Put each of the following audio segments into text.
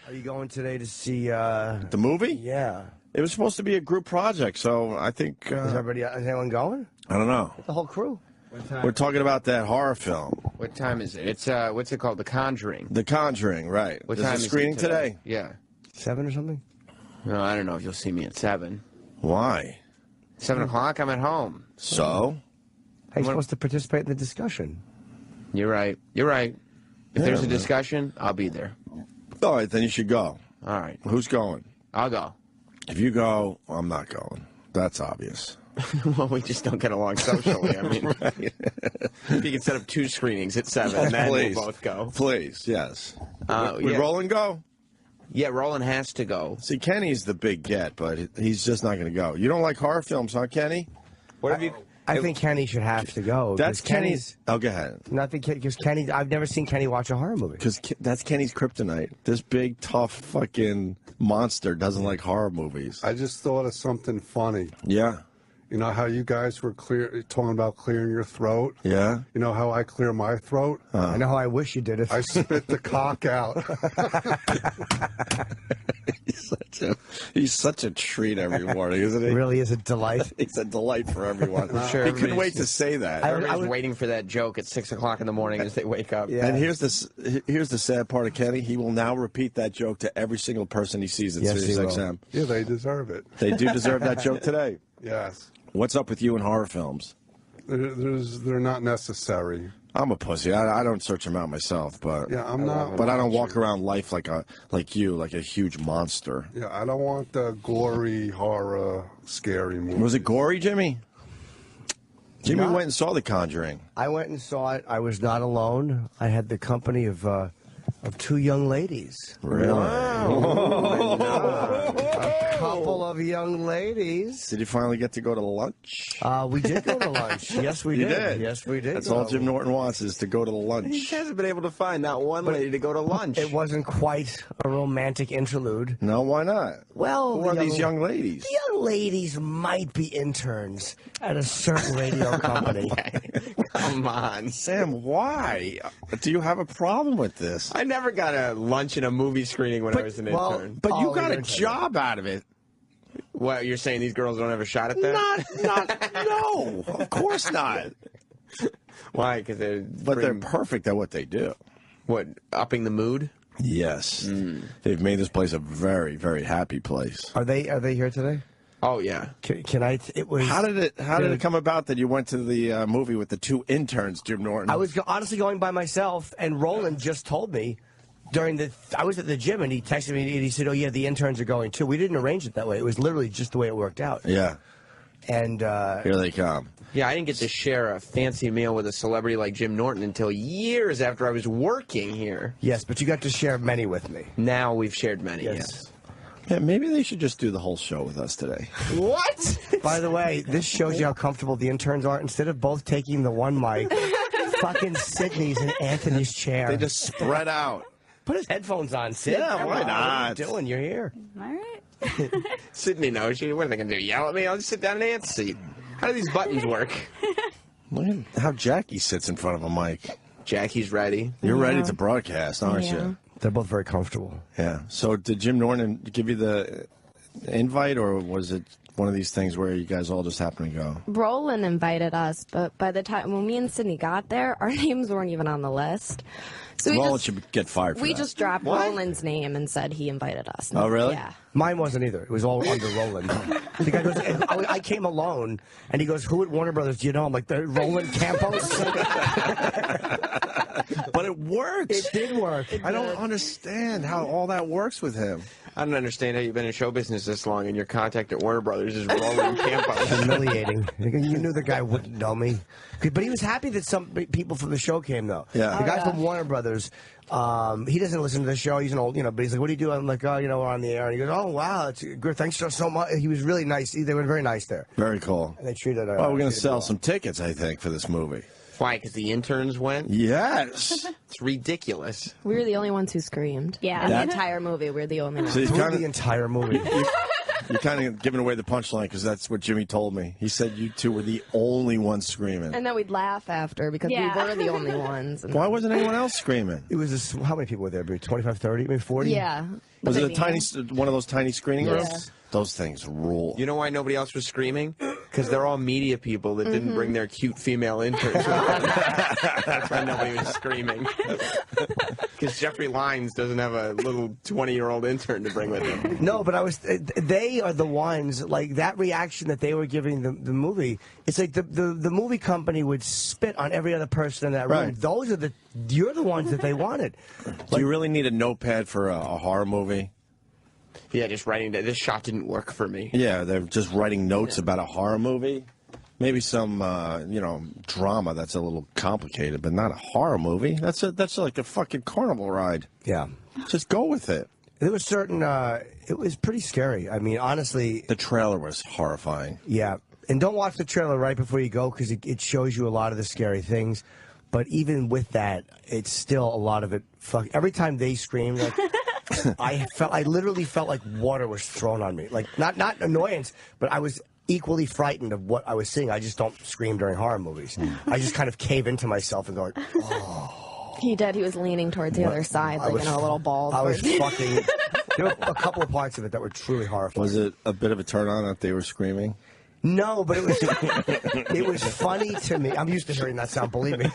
Are you going today to see The movie? Yeah. It was supposed to be a group project, so I think... Is anyone going? I don't know. The whole crew. We're talking about that horror film. What time is it? It's, what's it called? The Conjuring. The Conjuring, right. What There's time a is it screening today? Yeah. 7 or something? No, I don't know if you'll see me at 7. Why? 7 o'clock, I'm at home. So? How are you supposed to participate in the discussion? You're right. You're right. If there's a man. discussion, I'll be there. All right, then you should go. All right. Who's going? I'll go. If you go, I'm not going. That's obvious. Well, we just don't get along socially. I mean, Right. if you can set up 2 screenings at 7, then Please. we'll both go. Please, yes. Would yeah. Roland go? Yeah, Roland has to go. See, Kenny's the big get, but he's just not going to go. You don't like horror films, huh, Kenny? What have you... I think Kenny should have to go. That's 'cause Kenny's... Oh, go ahead. Nothing, because Kenny... I've never seen Kenny watch a horror movie. Because that's Kenny's kryptonite. This big, tough fucking monster doesn't like horror movies. I just thought of something funny. Yeah. You know how you guys were talking about clearing your throat? Yeah? You know how I clear my throat? I know how I wish you did it. I spit the cock out. He's such a treat every morning, isn't he? Really is a delight. He's a delight for everyone. sure He couldn't everybody's- wait to say that. Everybody's waiting for that joke at 6 o'clock in the morning as they wake up. Yeah. And here's the sad part of Kenny. He will now repeat that joke to every single person he sees at Yes, he will. SiriusXM. Yeah, they deserve it. They do deserve that joke today. Yes. What's up with you in horror films? They're not necessary. I'm a pussy. I don't search them out myself, but Yeah, I'm not. But I don't walk around life like a huge monster. Yeah, I don't want the gory, horror, scary movie. Was it gory, Jimmy? Jimmy Not- went and saw The Conjuring. I went and saw it. I was not alone. I had the company of 2 young ladies. Really? A couple of young ladies. Did you finally get to go to lunch? We did go to lunch. Yes, we You did. did? Yes, we did. That's all Jim Norton wants is to go to the He lunch. hasn't been able to find not one lady to go to lunch. It wasn't quite a romantic interlude. No, why not? Well, Who are the these young ladies? The young ladies might be interns at a certain radio company. Come on. Sam, why? Do you have a problem with this? I never got a lunch in a movie screening when I was an intern. But you Oh, got a you're job out of it. What, you're saying these girls don't have a shot at that? No, of course not. Why? Because they're... But they're perfect at what they do. What, upping the mood? Yes. They've made this place a very, very happy place. Are they here today? Oh, yeah. Can I? It was. How did it come about that you went to the movie with the 2 interns, Jim Norton? I was honestly going by myself, and Roland just told me I was at the gym, and he texted me, and he said, "Oh yeah, the interns are going too." We didn't arrange it that way. It was literally just the way it worked out. Yeah. And Here they come. Yeah, I didn't get to share a fancy meal with a celebrity like Jim Norton until years after I was working here. yes, but you got to share many with me. Now we've shared many, yes. Yeah, maybe they should just do the whole show with us today. What? By the way, this shows you how comfortable the interns are. Instead of both taking the one mic, fucking Sydney's in Anthony's chair. They just spread out. Put his headphones on, Sid. Yeah, Come why on, not? What are you doing? You're here. All right. Sydney knows you. What are they going to do? Yell at me? I'll just sit down in Ant's seat. How do these buttons work? Look at how Jackie sits in front of a mic. Jackie's ready. You're ready to broadcast, aren't you? They're both very comfortable. Yeah. So did Jim Norton give you the invite, or was it one of these things where you guys all just happened to go? Roland invited us, but by the time when me and Sydney got there, our names weren't even on the list. So Roland should get fired for we that. just dropped What? Roland's name and said he invited us. Oh, really? Yeah. Mine wasn't either. It was all under Roland. The guy goes, I came alone, and he goes, "Who at Warner Brothers do you know?" I'm like, "The Roland Campos." But it works. It did work. I don't understand how all that works with him. I don't understand how you've been in show business this long and your contact at Warner Brothers is Roland Campos. Humiliating. You knew the guy wouldn't know me. But he was happy that some people from the show came, though. Yeah. The guy from Warner Brothers, he doesn't listen to the show. He's an old, but he's like, "What do you do?" I'm like, "Oh, we're on the air." And he goes, "Oh, wow, it's good. Thanks so much." He was really nice. They were very nice there. Very cool. And they treated Well, we're going to treated sell me well. some tickets, I think, for this movie. Why? Because the interns went? Yes. It's ridiculous. We were the only ones who screamed. Yeah. In the That- entire movie, we were the only ones. So he's Through kind the of, entire movie. You're kind of giving away the punchline because that's what Jimmy told me. He said you two were the only ones screaming. And then we'd laugh after because we were the only ones. And why wasn't anyone else screaming? It was how many people were there? 25, 30, maybe 40? Yeah. Was it one of those tiny screening rooms? Yeah. Those things rule. You know why nobody else was screaming? Because they're all media people that didn't bring their cute female interns with them. That's why nobody was screaming. Because Jeffrey Lyons doesn't have a little 20-year-old intern to bring with him. No, but they are the ones, like, that reaction that they were giving the movie, it's like the movie company would spit on every other person in that room. Right. You're the ones that they wanted. Do you really need a notepad for a horror movie? Yeah, just writing that. This shot didn't work for me. Yeah, they're just writing notes about a horror movie. Maybe some, drama that's a little complicated, but not a horror movie. That's like a fucking carnival ride. Yeah. Just go with it. There was certain, it was pretty scary. I mean, honestly. The trailer was horrifying. Yeah. And don't watch the trailer right before you go because it shows you a lot of the scary things. But even with that, it's still a lot of it. Every time they screamed, like, I literally felt like water was thrown on me. Like, not annoyance, but I was equally frightened of what I was seeing. I just don't scream during horror movies. I just kind of cave into myself and go, oh. He did. He was leaning towards the other side, like in a little ball. I was fucking. There were a couple of parts of it that were truly horrifying. Was it a bit of a turn on that they were screaming? No, but it was funny to me. I'm used to hearing that sound, believe me.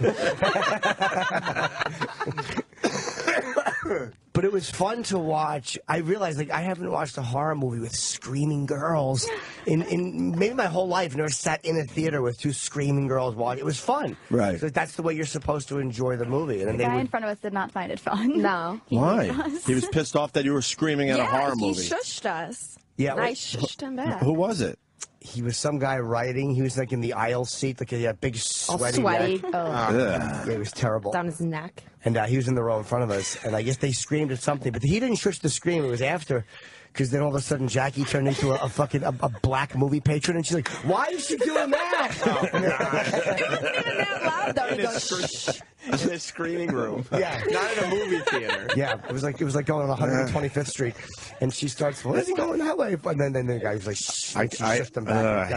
But it was fun to watch. I realized, like, I haven't watched a horror movie with screaming girls in maybe my whole life. Never sat in a theater with two screaming girls watching. It was fun. Right. So that's the way you're supposed to enjoy the movie. And The guy in front of us did not find it fun. No. Why? He was pissed off that you were screaming at a horror movie. He shushed us. Yeah, And I shushed him back. Who was it? He was some guy writing. He was like in the aisle seat, like he had a big All sweaty sweaty. neck. Oh. Yeah, it was terrible. Down his neck. And he was in the row in front of us, and I guess they screamed at something, but he didn't shush the scream. It was after, because then all of a sudden Jackie turned into a fucking a black movie patron, and she's like, "Why is she doing that?" He wasn't even that loud though. He goes, shh. In a screening room. Yeah, not in a movie theater. Yeah, it was like going on 125th Street, and she starts, "What is he going that way?" And then the guy was like, "Shh." And she shushed him back.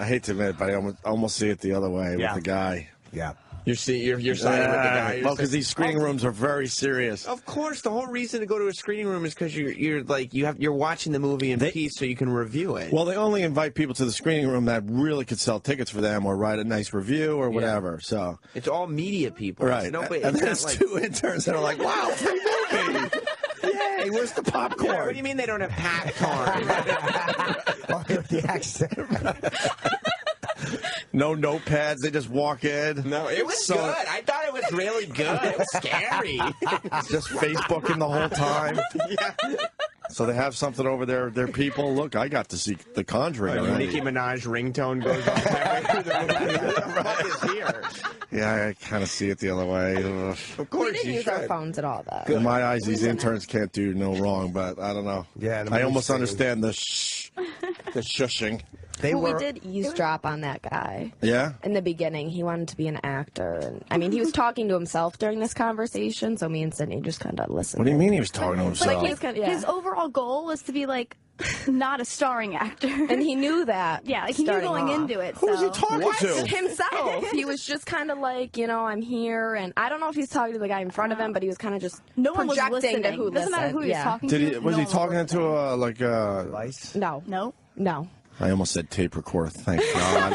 I hate to admit it, but I almost see it the other way with the guy. Yeah. You're siding with the guy. Well, because these screening rooms are very serious. Of course, the whole reason to go to a screening room is because you're watching the movie in peace so you can review it. Well, they only invite people to the screening room that really could sell tickets for them or write a nice review or whatever. So it's all media people. Right. And there's two interns that are like, "Wow, free movie! Yay! Where's the popcorn?" Yeah, what do you mean they don't have popcorn? The accent. No notepads. They just walk in. No, it was good. I thought it was really good. It was scary. Just Facebooking the whole time. Yeah. So they have something over their people. Look, I got to see The Conjuring. Nicki Minaj ringtone goes off halfway through the movie. What the fuck is here? Yeah, I kind of see it the other way. Ugh. Of course, we didn't use our phones at all, though. In my eyes, these interns can't do no wrong, but I don't know. Yeah, I almost understand the shushing. We did eavesdrop on that guy. Yeah? In the beginning, he wanted to be an actor. And, I mean, he was talking to himself during this conversation, so me and Sydney just kind of listened. What do you mean he was talking to himself? Like his overall goal was to be like not a starring actor, and he knew that. Yeah, like he knew going into it. Who was he talking to? Himself. He was just kind of like, I'm here, and I don't know if he's talking to the guy in front of him, but he was kind of just projecting to who doesn't matter who he was talking to. Was he talking to a device? No. I almost said tape recorder. Thank God.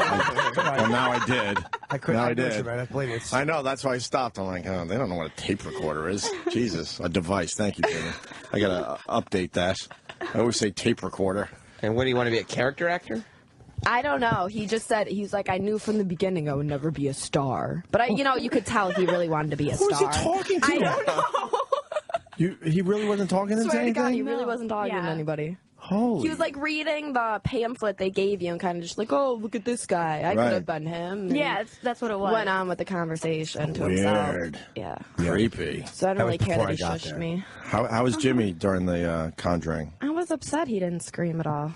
Well, now I did. I couldn't. Now I did. Man. I know. That's why I stopped. I'm like, oh, they don't know what a tape recorder is. Jesus, a device. Thank you, Jimmy. I gotta update that. I always say tape recorder. And what do you want to be, a character actor? I don't know. He just said, he's like, I knew from the beginning I would never be a star. But, you could tell he really wanted to be a star. Who was he talking to? I don't know. He really wasn't talking to Swear to anything? God, he really wasn't talking to anybody. Holy. He was like reading the pamphlet they gave you and kind of just like, oh, look at this guy. I could have been him. And yeah, that's what it was. Went on with the conversation to himself. Weird. Yeah. Creepy. So I don't really care that he shushed there. me. How was Jimmy during the Conjuring? I was upset he didn't scream at all.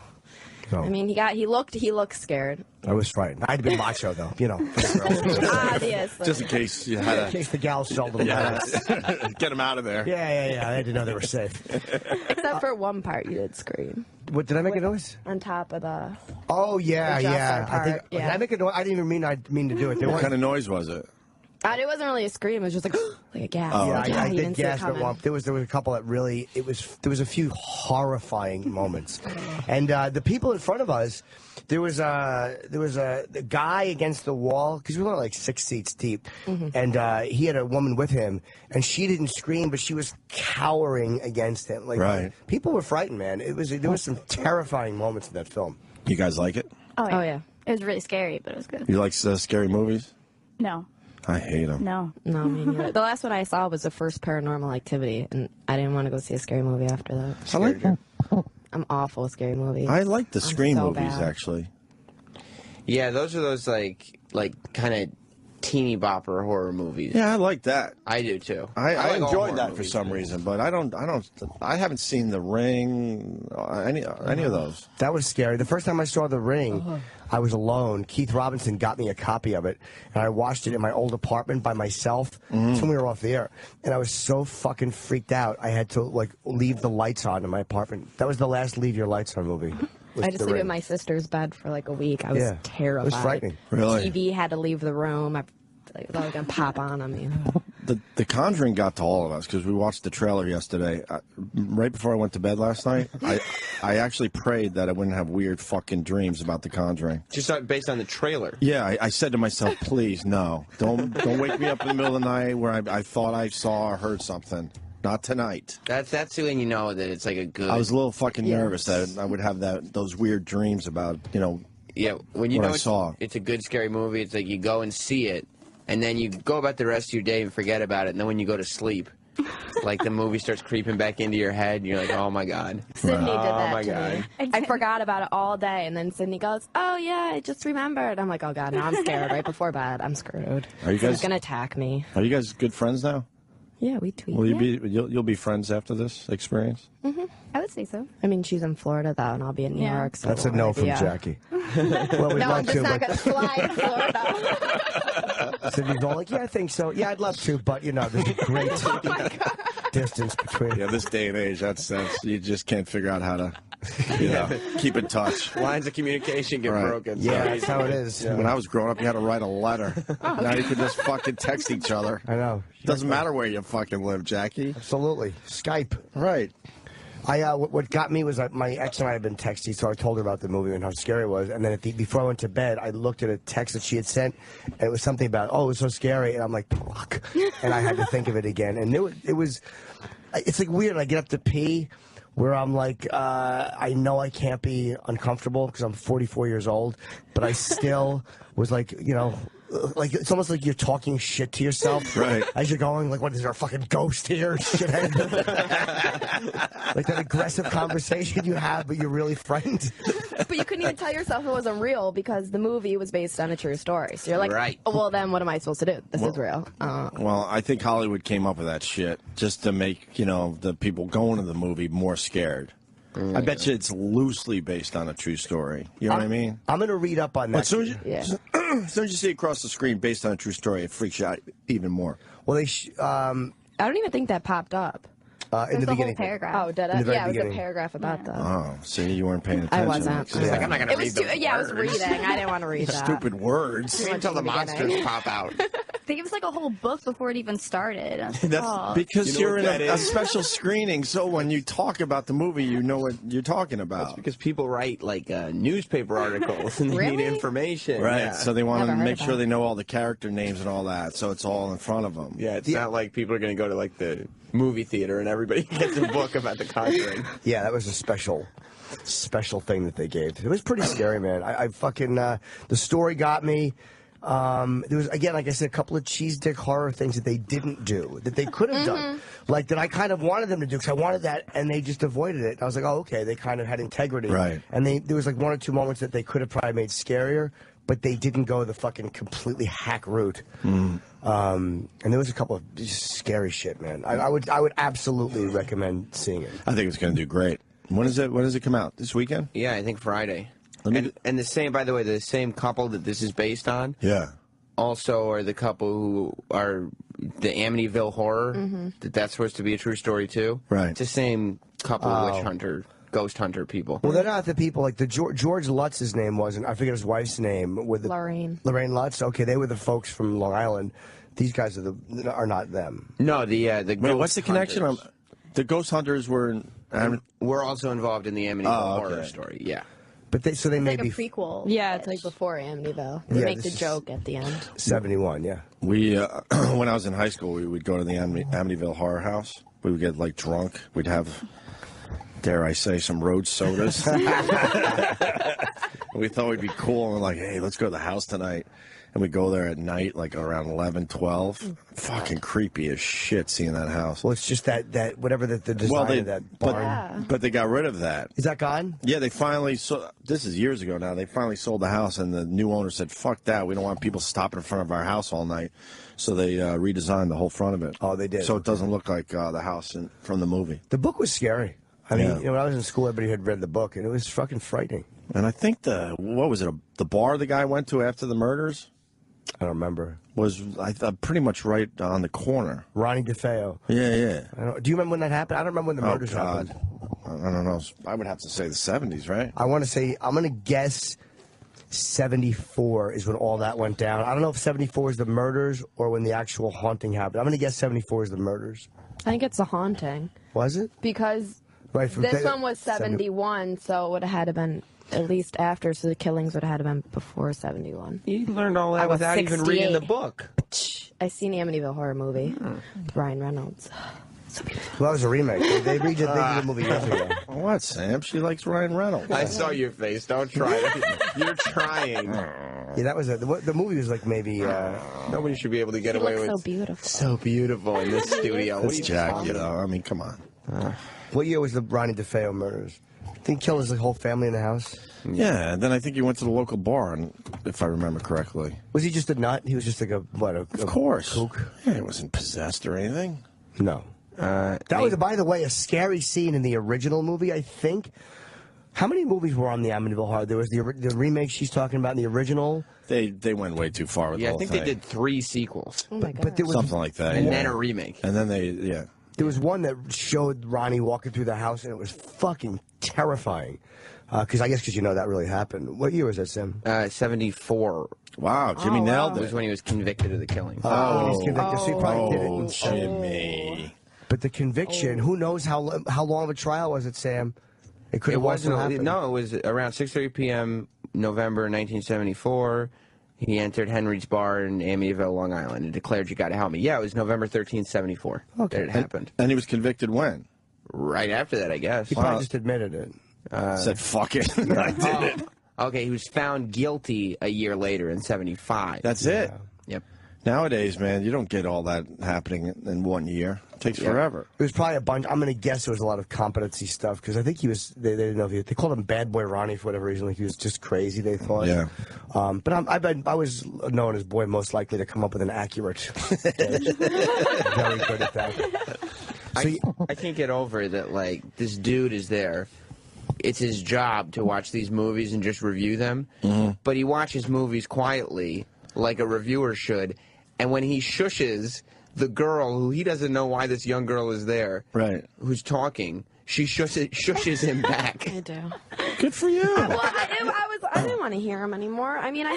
No. I mean, he looked scared. I was frightened. I'd been macho though, Obviously. Just in case you had in case the gals sold them. Get him out of there. Yeah. I had to know they were safe. Except for one part, you did scream. What did I make a noise? On top of the. Oh yeah, The dresser yeah. I think. part, yeah. Did I make a noise? I didn't even mean to do it. What kind of noise was it? It wasn't really a scream. It was just like like a gasp. Oh, Yeah, okay. I you did didn't see it gasp at coming. one. There was a couple that really. There was a few horrifying moments, and the people in front of us. There was the guy against the wall because we were like 6 seats deep, and he had a woman with him, and she didn't scream, but she was cowering against him. Like Right. people were frightened, man. There was some terrifying moments in that film. You guys like it? Oh yeah. Oh yeah. It was really scary, but it was good. You like scary movies? No. I hate them. No. No, me neither. The last one I saw was the first Paranormal Activity, and I didn't want to go see a scary movie after that. I like them. I'm awful with scary movies. I like the Scream so movies, bad. actually. Yeah, those are those like kind of teeny bopper horror movies. Yeah, I like that. I do too. I like all enjoyed horror that for movies. some reason, but I haven't seen The Ring, any of those. That was scary. The first time I saw The Ring, I was alone. Keith Robinson got me a copy of it, and I watched it in my old apartment by myself. That's when we were off the air, and I was so fucking freaked out. I had to like leave the lights on in my apartment. That was the last Leave Your Lights On movie. I had to The sleep Ring. in my sister's bed for like a week. I was Yeah. terrified. It was frightening. Really? TV had to leave the room. I thought it was gonna pop on me. The Conjuring got to all of us because we watched the trailer yesterday. Right before I went to bed last night, I actually prayed that I wouldn't have weird fucking dreams about the Conjuring. Just based on the trailer. Yeah, I said to myself, please, no. Don't wake me up in the middle of the night where I thought I saw or heard something. Not tonight. That's when you know that it's like a good. I was a little fucking nervous that I would have those weird dreams about, Yeah, when you what know I saw. it's a good scary movie, it's like you go and see it, and then you go about the rest of your day and forget about it, and then when you go to sleep, like the movie starts creeping back into your head, and you're like, oh my god. Sydney did Oh that my to god. me. I forgot about it all day, and then Sydney goes, "Oh yeah, I just remembered." I'm like, "Oh god, now I'm scared." Right before bed, I'm screwed. Are you She's guys- gonna attack me? Are you guys good friends now? Yeah, we tweet. Will you'll be friends after this experience? I would say so. I mean, she's in Florida though, and I'll be in New Yeah. York. So That's a no from yeah. Jackie. Well, we'd No, love I'm just to, not but gonna fly to Florida. Sydney's all like, yeah, I think so. Yeah, I'd love to, but there's a great distance between. Yeah, this day and age, that's you just can't figure out how to, keep in touch. Lines of communication get Right. broken. Yeah, so that's how it is. When I was growing up, you had to write a letter. Now you can just fucking text each other. I know. Doesn't matter where you fucking live, Jackie. Absolutely. Skype. Right. What got me was my ex and I had been texting, so I told her about the movie and how scary it was. And then before I went to bed, I looked at a text that she had sent, and it was something about, oh, it was so scary. And I'm like, fuck. And I had to think of it again. And it's like weird. I get up to pee where I'm like, I know I can't be uncomfortable because I'm 44 years old, but I still was like, like it's almost like you're talking shit to yourself, Right. As you're going, like, what is there a fucking ghost here, shithead? Like that aggressive conversation you have, but you're really frightened. But you couldn't even tell yourself it wasn't real because the movie was based on a true story. So you're like, Right. oh, well, then what am I supposed to do? This is real. Well, I think Hollywood came up with that shit just to make, the people going to the movie more scared. I bet you it's loosely based on a true story. You know what I mean? I'm going to read up on But that. as soon as, you, Yeah. as soon as you see it across the screen based on a true story, it freaks you out even more. Well, I don't even think that popped up. in There's the the whole beginning. paragraph. Oh, did In the it? very Yeah, it was a beginning. paragraph about that. Oh, see, you weren't paying attention. I wasn't. She's like, I'm not gonna It read was too, the yeah, I was words. reading. I didn't want to read that. Stupid words. Too much Until the in the monsters beginning. pop out. I think it was like a whole book before it even started. Oh. Because You know you're what in that a is? special screening, so when you talk about the movie, you know what you're talking That's about. because people write like newspaper articles and they need Really? information. Right, Yeah. so they want to Never heard make of sure that. they know all the character names and all that, so it's all in front of them. Yeah, it's not like people are going to go to like the movie theater and everybody gets a book about the Conjuring. Yeah, that was a special thing that they gave. It was pretty scary, man. I fucking the story got me. There was, again, like I said, a couple of cheese dick horror things that they didn't do that they could have done, like that I kind of wanted them to do because I wanted that, and they just avoided it. I was like, oh, okay, they kind of had integrity, Right. And there was like one or two moments that they could have probably made scarier, but they didn't go the fucking completely hack route. And there was a couple of just scary shit, man. I would absolutely recommend seeing it. I think it's going to do great. When does it come out? This weekend? Yeah, I think Friday. Let me And the same, by the way, the same couple that this is based on Yeah. also are the couple who are the Amityville Horror. That's supposed to be a true story too. Right. It's the same couple witch hunter ghost hunter people. Well, they're not the people like the George Lutz's name wasn't. I forget his wife's name. With Lorraine Lutz. Okay, they were the folks from Long Island. These guys are not them. No, the Wait, what's the connection? hunters. The ghost hunters were. We're also involved in the Amityville horror story. Yeah. But they may Like be a prequel. Yeah, it's like before Amityville. They Yeah, make the this is- joke at the end. 71. Yeah. We when I was in high school, we would go to the Amityville Horror House. We would get like drunk. We'd have, dare I say, some road sodas. We thought we'd be cool, and we're like, hey, let's go to the house tonight. And we go there at night, like around 11, 12. Fucking creepy as shit seeing that house. Well, it's just that whatever the design of that barn. But they got rid of that. Is that gone? Yeah, they finally sold. This is years ago now. They finally sold the house, and the new owner said, fuck that. We don't want people stopping in front of our house all night. So they redesigned the whole front of it. Oh, they did. So it doesn't look like the house from the movie. The book was scary. I mean, Yeah. you know, when I was in school, everybody had read the book, and it was fucking frightening. And I think what was it? The bar the guy went to after the murders I don't remember. was pretty much right on the corner. Ronnie DeFeo. Yeah. Do you remember when that happened? I don't remember when the murders happened. I don't know. I would have to say the 70s, right? I want to say, I'm going to guess 74 is when all that went down. I don't know if 74 is the murders or when the actual haunting happened. I'm going to guess 74 is the murders. I think it's a haunting. Was it? Because Right, from this one was 71, so it would have had to been at least after, so the killings would have had to been before 71. You learned all I that was without even reading the 68. book. I seen the Amityville horror movie with Ryan Reynolds. So beautiful. Well, that was a remake. They redid the movie years ago. What, Sam? She likes Ryan Reynolds. I saw your face. Don't try it. You're trying. Yeah, that was the movie was like maybe. Nobody should be able to get He away looks with so beautiful. so beautiful in this studio. What are It's you Jack, talking you know. about? I mean, come on. What year was the Ronnie DeFeo murders? I think he killed his whole family in the house. Yeah, and then I think he went to the local bar, if I remember correctly. Was he just a nut? He was just like Of course. kook? Yeah, he wasn't possessed or anything. No. That was, by the way, a scary scene in the original movie, I think. How many movies were on the Amityville Horror? There was the remake she's talking about in the original. They went way too far with the Yeah, I whole think thing. they did 3 sequels. Oh my god. But there was Something like that. And yeah. then a remake. And then yeah. There was one that showed Ronnie walking through the house, and it was fucking terrifying. Because I guess you know that really happened. What year was that, Sam? 74 Wow, Jimmy nailed was it. when he was convicted of the killing. When he was convicted. So he probably did it. Oh, in- Jimmy. But the conviction, who knows how long of a trial was it, Sam? It could It have wasn't. happened. No, it was around 6:30 p.m. November 1974. He entered Henry's bar in Amityville, Long Island, and declared, "You got to help me." Yeah, it was November 13th, 74. Okay. That it happened. And he was convicted when? Right after that, I guess. He probably just admitted it. Said, fuck it. I did it. Okay, he was found guilty a year later in 75. That's it. Yep. Nowadays, man, you don't get all that happening in 1 year. It takes forever. It was probably a bunch. I'm going to guess it was a lot of competency stuff because I think he was. They didn't know if they called him Bad Boy Ronnie for whatever reason. Like he was just crazy. They thought. Yeah. But I was known as boy most likely to come up with an accurate. Very good at that. I can't get over that, like, this dude is there. It's his job to watch these movies and just review them. But he watches movies quietly, like a reviewer should. And when he shushes the girl, who he doesn't know why this young girl is there, Right. who's talking, she shushes him back. I do. Good for you. Well, I didn't want to hear him anymore. I mean, I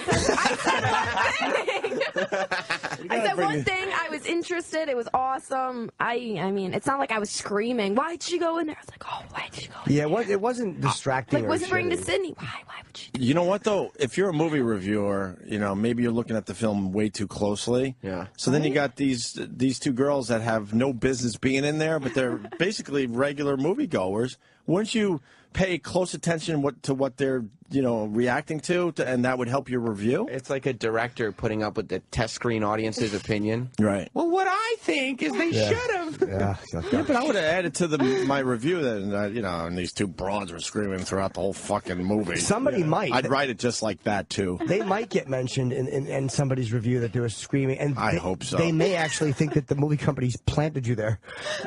said one thing. I was interested. It was awesome. I mean, it's not like I was screaming. Why'd she go in there? I was like, oh, why'd she go in there? Yeah, it wasn't distracting. Like, or whispering to shitty. Sydney. Why would she? You know what, though? If you're a movie reviewer, you know, maybe you're looking at the film way too closely. Yeah. So then you got these two girls that have no business being in there, but they're basically regular moviegoers. Wouldn't you pay close attention to what they're, you know, reacting to, and that would help your review? It's like a director putting up with the test screen audience's opinion. Right. Well, what I think is they should have. Yeah. Yeah, but I would have added to my review that, you know, and these two broads were screaming throughout the whole fucking movie. Somebody might. I'd write it just like that, too. They might get mentioned in somebody's review that they were screaming, and I hope so. They may actually think that the movie companies planted you there.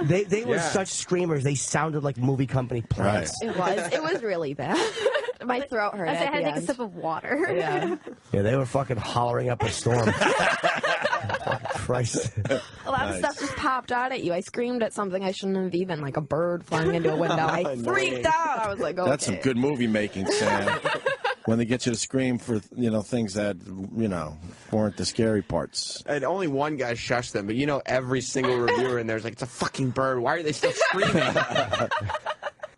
They were such screamers; they sounded like movie company plants. Right. It was really bad. My throat hurt. I at had the to take a end. sip of water. Yeah. Yeah, they were fucking hollering up a storm. Fucking Christ. A lot of stuff just popped out at you. I screamed at something I shouldn't have even, like a bird flying into a window. I freaked out. I was like, okay. That's some good movie making, Sam. When they get you to scream for, things that, weren't the scary parts. And only one guy shushed them, but every single reviewer in there's like, it's a fucking bird. Why are they still screaming?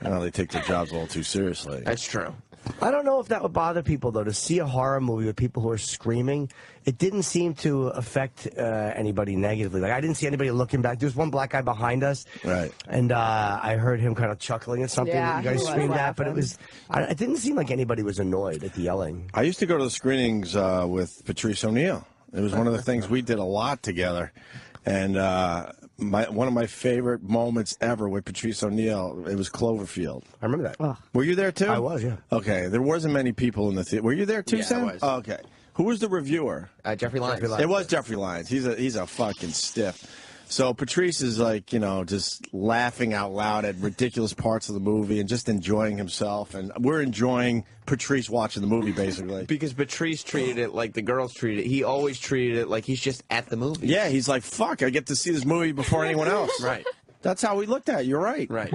They take their jobs a little too seriously. That's true. I don't know if that would bother people, though, to see a horror movie with people who are screaming. It didn't seem to affect anybody negatively. Like, I didn't see anybody looking back. There was one black guy behind us. Right. And I heard him kind of chuckling at something that you guys screamed at, but it didn't seem like anybody was annoyed at the yelling. I used to go to the screenings with Patrice O'Neill. It was one of the things we did a lot together. And one of my favorite moments ever with Patrice O'Neill, it was Cloverfield. I remember that. Oh. Were you there, too? I was, yeah. Okay. There wasn't many people in the theater. Were you there, too, Yeah, Sam? I was. Oh, okay. Who was the reviewer? Jeffrey Lyons. It was Jeffrey Lyons. He's a fucking stiff. So Patrice is like, just laughing out loud at ridiculous parts of the movie and just enjoying himself. And we're enjoying Patrice watching the movie, basically. Because Patrice treated it like the girls treated it. He always treated it like he's just at the movie. Yeah, he's like, fuck, I get to see this movie before anyone else. Right. That's how we looked at it. You're right. Right.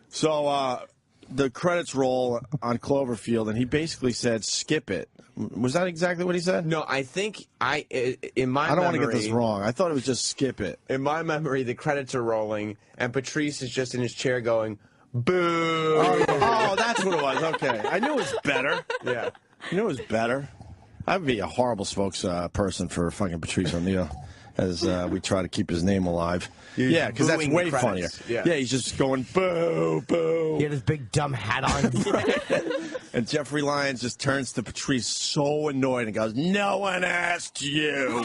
So the credits roll on Cloverfield, and he basically said, skip it. Was that exactly what he said? No, I think in my memory... I don't want to get this wrong. I thought it was just skip it. In my memory, the credits are rolling, and Patrice is just in his chair going, boo! Oh, that's what it was. Okay. I knew it was better. Yeah. I knew it was better. I'd be a horrible spokesperson for fucking Patrice O'Neill as we try to keep his name alive. Yeah, because that's way funnier. Yeah, he's just going, boo, boo. He had his big dumb hat on. And Jeffrey Lyons just turns to Patrice so annoyed and goes, no one asked you.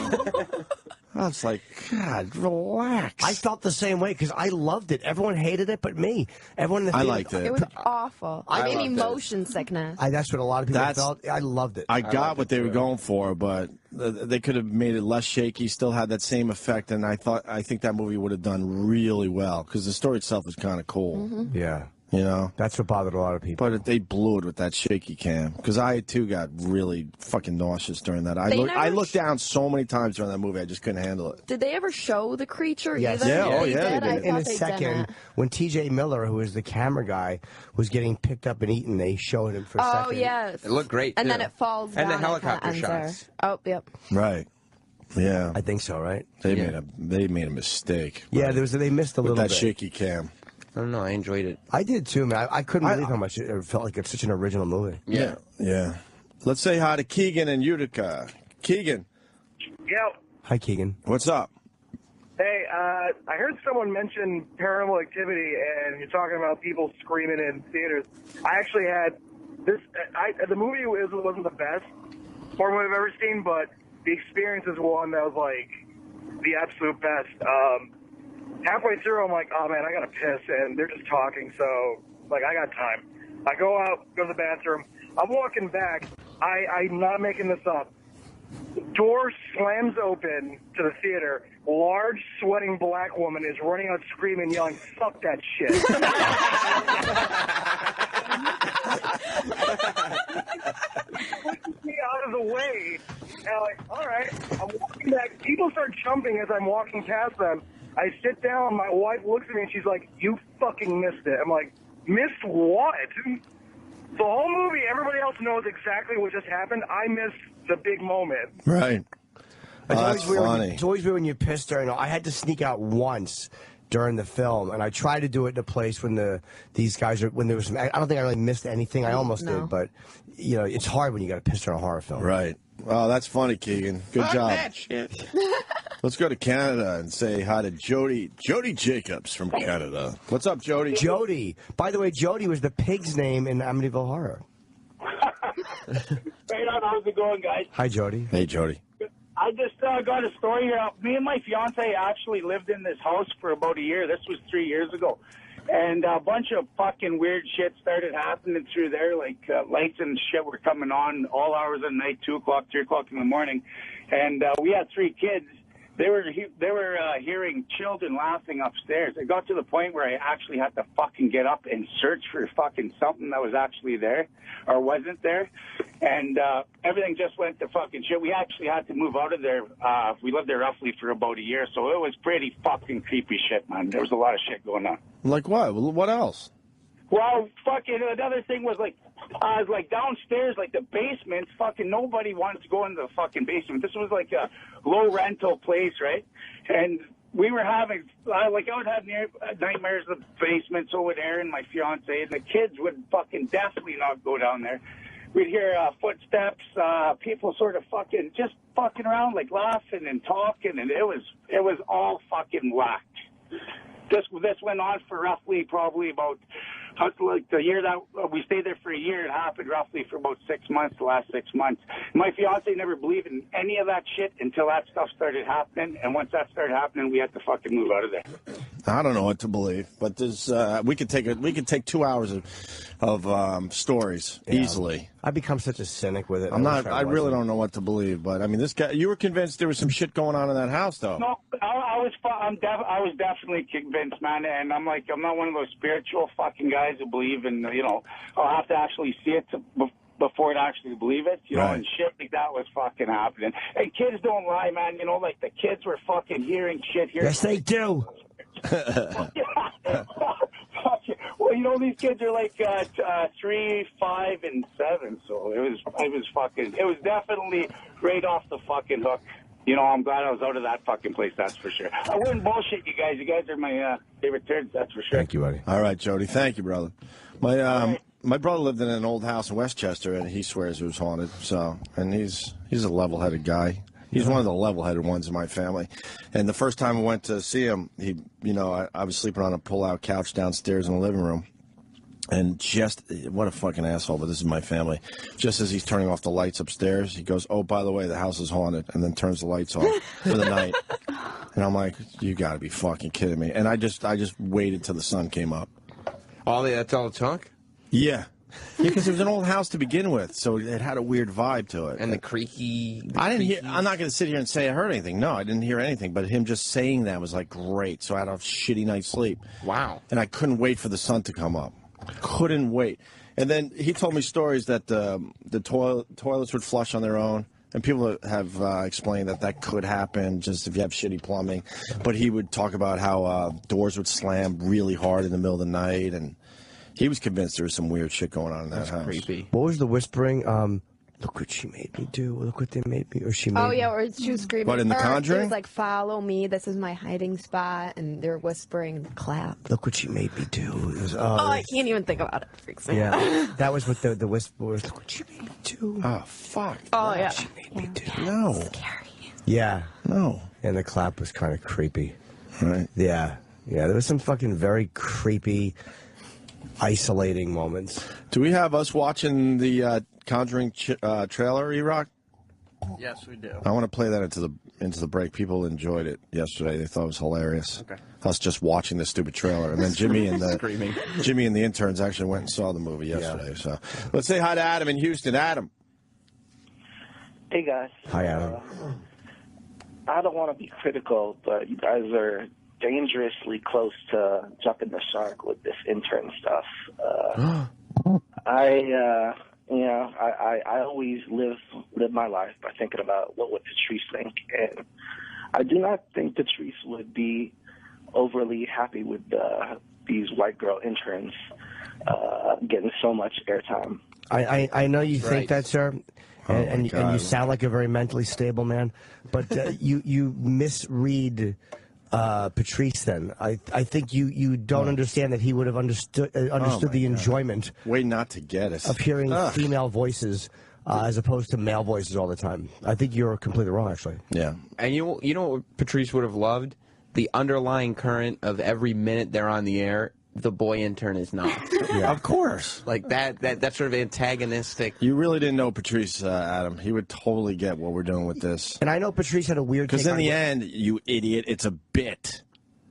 I was like, God, relax. I felt the same way because I loved it. Everyone hated it but me. Everyone in the theater, I liked it. It was awful. It gave me loved it. motion sickness. That's what a lot of people felt. I loved it. I got what they were going for, but they could have made it less shaky, still had that same effect, and I think that movie would have done really well because the story itself is kind of cool. Mm-hmm. Yeah. That's what bothered a lot of people. But they blew it with that shaky cam. Because I, too, got really fucking nauseous during that. I looked down so many times during that movie, I just couldn't handle it. Did they ever show the creature Yes. either? Yeah, They they did. In a second, when T.J. Miller, who was the camera guy, was getting picked up and eaten, they showed him for a second. Oh, yes. It looked great, And too. then it falls down. And the and it helicopter kinda ends shots. there. Oh, yep. Right. Yeah. I think so, right? They made a mistake. Yeah, they missed a with little that bit. shaky cam. I don't know. I enjoyed it. I did, too, man. I couldn't believe how much it felt like it's such an original movie. Yeah. Let's say hi to Keegan and Utica. Keegan. Yo. Hi, Keegan. What's up? Hey, I heard someone mention Paranormal Activity, and you're talking about people screaming in theaters. I actually had this. The movie wasn't the best horror movie I've ever seen, but the experience is one that was like the absolute best. Halfway through, I'm like, oh man, I gotta piss, and they're just talking, so like I got time. I go out, go to the bathroom. I'm walking back. I'm not making this up. Door slams open to the theater. Large, sweating black woman is running out screaming, yelling, fuck that shit. Pushes me out of the way. And I'm like, all right. I'm walking back. People start jumping as I'm walking past them. I sit down. My wife looks at me and she's like, you fucking missed it. I'm like, missed what? The whole movie, everybody else knows exactly what just happened. I missed the big moment. Right. That's funny. It's always weird when you piss during. I had to sneak out once during the film, and I tried to do it in a place when these guys are when there was some. I don't think I really missed anything. I almost did, but it's hard when you got to piss during a horror film. Right. Oh, that's funny, Keegan. Good job. That shit. Let's go to Canada and say hi to Jody Jacobs from Canada. What's up, Jody? Jody. By the way, Jody was the pig's name in Amityville Horror. Right on. How's it going, guys? Hi, Jody. Hey, Jody. I just got a story here. Me and my fiance actually lived in this house for about a year. This was 3 years ago. And a bunch of fucking weird shit started happening through there. Like lights and shit were coming on all hours of the night, 2 o'clock, 3 o'clock in the morning. And we had 3 kids. They were hearing children laughing upstairs. It got to the point where I actually had to fucking get up and search for fucking something that was actually there or wasn't there. And everything just went to fucking shit. We actually had to move out of there. We lived there roughly for about a year, so it was pretty fucking creepy shit, man. There was a lot of shit going on. Like what? What else? Well, fucking another thing was like downstairs, like the basement. Fucking nobody wanted to go in the fucking basement. This was like a low rental place, right? And we were having I would have nightmares of the basement. So would Aaron, my fiance, and the kids would fucking definitely not go down there. We'd hear footsteps, people sort of fucking around, like laughing and talking, and it was all fucking whacked. This went on for roughly probably about like the year that we stayed there for a year. It happened roughly for about 6 months, the last 6 months. My fiance never believed in any of that shit until that stuff started happening. And once that started happening, we had to fucking move out of there. I don't know what to believe, but there's we could take 2 hours of stories easily. I become such a cynic with it. I really don't know what to believe, but I mean, this guy. You were convinced there was some shit going on in that house, though. No, I was definitely convinced, man. And I'm not one of those spiritual fucking guys who believe in, I'll have to actually see it before to actually believe it, you know, and shit like that was fucking happening. And kids don't lie, man. Like the kids were fucking hearing shit here. Yes, they do. Well, these kids are like 3, 5, and 7, so it was definitely right off the fucking hook. I'm glad I was out of that fucking place, that's for sure. I wouldn't bullshit you guys. You guys are my favorite turds, that's for sure. Thank you, buddy. All right, Jody. Thank you, brother. My brother lived in an old house in Westchester, and he swears it was haunted. So, and he's a level-headed guy. He's one of the level-headed ones in my family. And the first time I went to see him, I was sleeping on a pull-out couch downstairs in the living room. And what a fucking asshole, but this is my family. Just as he's turning off the lights upstairs, he goes, "Oh, by the way, the house is haunted," and then turns the lights off for the night. And I'm like, you got to be fucking kidding me. And I just waited till the sun came up. That's all it took? Yeah. Yeah, because it was an old house to begin with, so it had a weird vibe to it. And the creaky... I'm not going to sit here and say I heard anything. No, I didn't hear anything. But him just saying that was like great. So I had a shitty night's sleep. Wow. And I couldn't wait for the sun to come up. Couldn't wait. And then he told me stories that the toilets would flush on their own. And people have explained that could happen just if you have shitty plumbing. But he would talk about how doors would slam really hard in the middle of the night. And he was convinced there was some weird shit going on in that house. Creepy. What was the whispering? Look what she made me do. Look what they made me. Or she made me. Or she was screaming. But in The Conjuring? It was like, follow me. This is my hiding spot. And they're whispering, clap. Look what she made me do. It was, I can't even think about it. It freaks me out. Yeah. That was what the whisper was. Look what she made me do. Oh, fuck. Oh, yeah. She made me do. No. Scary. Yeah. No. And the clap was kind of creepy. Right. Yeah. Yeah. There was some fucking very creepy, isolating moments. Do we have us watching the Conjuring trailer, E-Rock? Yes, we do. I want to play that into the break. People enjoyed it yesterday. They thought it was hilarious. Okay. Us just watching the stupid trailer, and then Jimmy and Screaming. Jimmy and the interns actually went and saw the movie yesterday. Yeah. So let's say hi to Adam in Houston. Adam. Hey guys. Hi, Adam. I don't want to be critical, but you guys are dangerously close to jumping the shark with this intern stuff. I always live my life by thinking about what would Patrice think, and I do not think Patrice would be overly happy with these white girl interns getting so much airtime. I know you think Right. that, sir, and you sound like a very mentally stable man, but you misread Patrice. Then I think you don't understand that he would have understood the enjoyment. Way not to get us of hearing female voices as opposed to male voices all the time. I think you're completely wrong, actually. Yeah. And you know what Patrice would have loved? The underlying current of every minute they're on the air, the boy intern is not. Yeah. Of course. Like that sort of antagonistic. You really didn't know Patrice, Adam. He would totally get what we're doing with this. And I know Patrice had a weird... Because in the end, you idiot, it's a bit.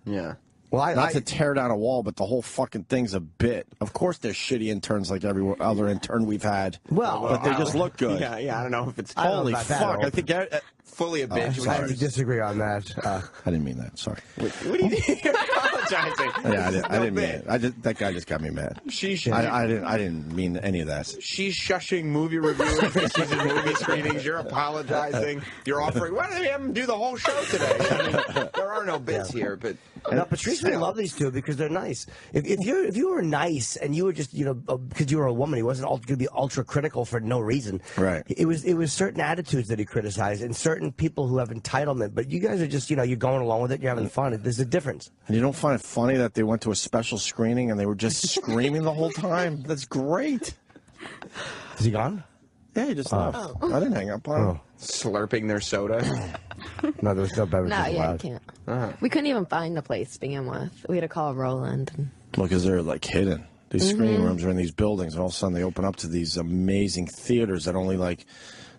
Yeah. Well, Not to tear down a wall, but the whole fucking thing's a bit. Of course, they're shitty interns like every other intern we've had. Well, but they just look good. Yeah, I don't know if it's Holy fuck! I think fully a bitch. I have to disagree on that. I didn't mean that. Sorry. What do you think? You're apologizing. Yeah, I didn't mean it. That guy just got me mad. I didn't mean any of that. She's shushing movie reviewers. She's in movie screenings. You're apologizing. You're offering. Why don't we have him do the whole show today? I mean, there are no bits here, but. No, Patrice may love these two because they're nice. If you were nice and you were just because you were a woman, he wasn't going to be ultra critical for no reason. Right. It was certain attitudes that he criticized and certain people who have entitlement. But you guys are just you're going along with it. You're having fun. There's a difference. And you don't find it funny that they went to a special screening and they were just screaming the whole time? That's great. Is he gone? Yeah, he just left. I didn't hang up on him. Slurping their soda. No, there was no beverages No, yeah, allowed. you can't. We couldn't even find the place to begin with. We had to call Roland. Well, because they're like hidden. These screening rooms are in these buildings, and all of a sudden they open up to these amazing theaters that only like,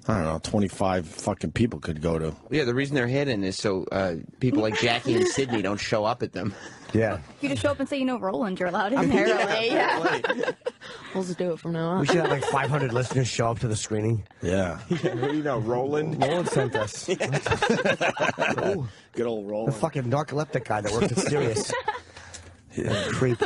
I don't know, 25 fucking people could go to. Yeah, the reason they're hidden is so people like Jackie and Sydney don't show up at them. Yeah. You just show up and say, Roland, you're allowed in. Apparently, yeah. We'll just do it from now on. We should have like 500 listeners show up to the screening. Yeah. Roland? Roland sent us. Good old Roland. The fucking narcoleptic guy that worked at Sirius. Creep.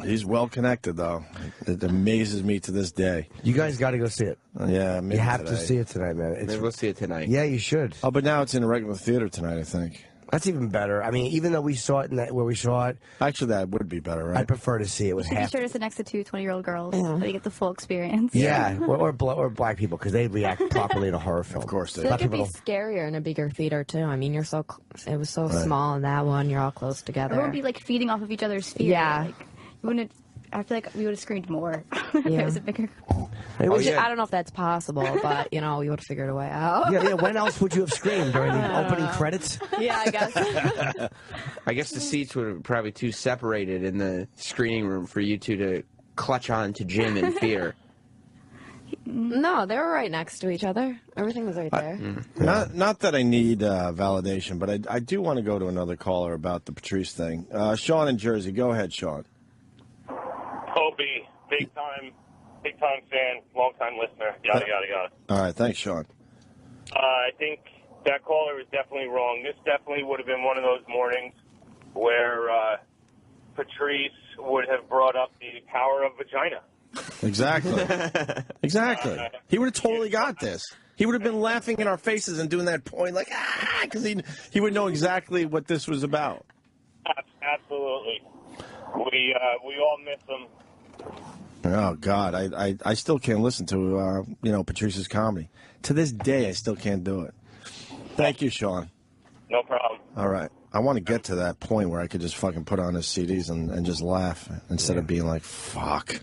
He's well connected, though. It amazes me to this day. You guys got to go see it. Yeah, maybe You have today. to see it tonight, man. Maybe we'll see it tonight. Yeah, you should. Oh, but now it's in a regular theater tonight, I think. That's even better. I mean, even though we saw it where we saw it, Actually, that would be better, right? I prefer to see it with Be half. sure to sit next to two 20-year-old girls so you get the full experience. Yeah, or black people because they react properly to horror film. Of course I they feel do. like it'd be scarier in a bigger theater too. I mean, it was so small in that one. You're all close together. Everyone would be like feeding off of each other's fear. Yeah. Like, you wouldn't. I feel like we would have screamed more if it was a bigger. It was, I don't know if that's possible, but we would have figured a way out. yeah. When else would you have screamed during the opening credits? Yeah, I guess. I guess the seats were probably too separated in the screening room for you two to clutch on to Jim in fear. No, they were right next to each other. Everything was right there. Not that I need validation, but I do want to go to another caller about the Patrice thing. Sean in Jersey. Go ahead, Sean. Opie, big time fan, long time listener, yada, yada, yada. All right, thanks, Sean. I think that caller was definitely wrong. This definitely would have been one of those mornings where Patrice would have brought up the power of vagina. Exactly. Exactly. He would have totally got this. He would have been laughing in our faces and doing that point like, because he would know exactly what this was about. Absolutely. We all miss him. Oh God, I still can't listen to Patrice's comedy. To this day, I still can't do it. Thank you, Sean. No problem. All right, I want to get to that point where I could just fucking put on his CDs and just laugh instead of being like, fuck,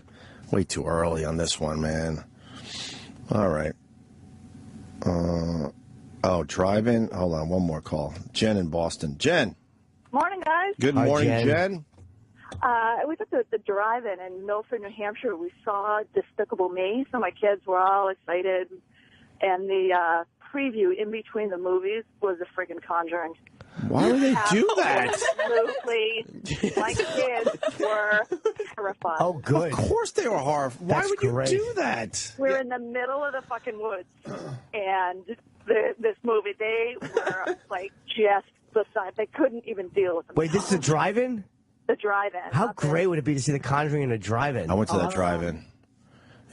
way too early on this one, man. All right. Drive-in. Hold on, one more call. Jen in Boston. Jen. Morning, guys. Good morning, Jen. We took the drive-in in Milford, New Hampshire. We saw Despicable Me, so my kids were all excited. And the preview in between the movies was a friggin' Conjuring. Why would they do that? Absolutely. My kids were terrified. Oh, good. Of course they were horrified. Why That's would great. you do that? We're in the middle of the fucking woods. And this movie, they were like just beside. They couldn't even deal with it. Wait, this is a drive-in? The drive-in. How great would it be to see The Conjuring in a drive-in? I went to that drive-in.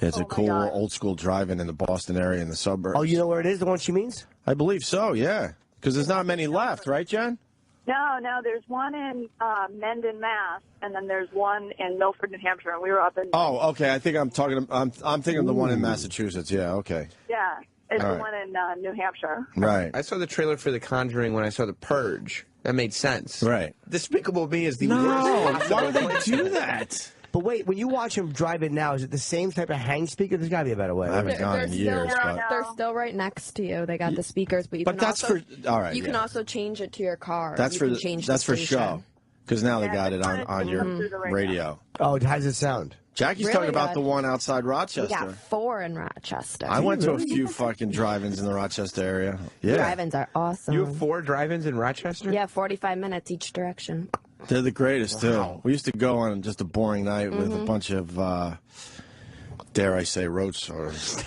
It's a cool God. old school drive-in in the Boston area in the suburbs. Oh, you know where it is? The one she means? I believe so, yeah. Because there's not many left, right, Jen? No, there's one in Mendon, Mass, and then there's one in Milford, New Hampshire, and we were up in... Oh, okay. I think I'm thinking of the one in Massachusetts. Yeah, okay. Yeah, it's All the right. one in New Hampshire. Right. I saw the trailer for The Conjuring when I saw The Purge. That made sense. Right. Despicable Me is the No, worst. why would they do that? But wait, when you watch him drive in now, is it the same type of hang speaker? There's got to be a better way. I haven't gone in years, but... They're still right next to you. They got the speakers, but you But can that's also, for... All right, you can yeah. also change it to your car. That's You for can change the that's for station. show. Because now they Yeah, got they it wanted on to your come through the radio. Oh, how does it sound? Jackie's Really talking about good. the one outside We Rochester. got 4 in Rochester. I went to a few fucking drive-ins in the Rochester area. Yeah. Drive-ins are awesome. You have 4 drive-ins in Rochester? Yeah, 45 minutes each direction. They're the greatest, too. We used to go on just a boring night with a bunch of, dare I say, road sodas.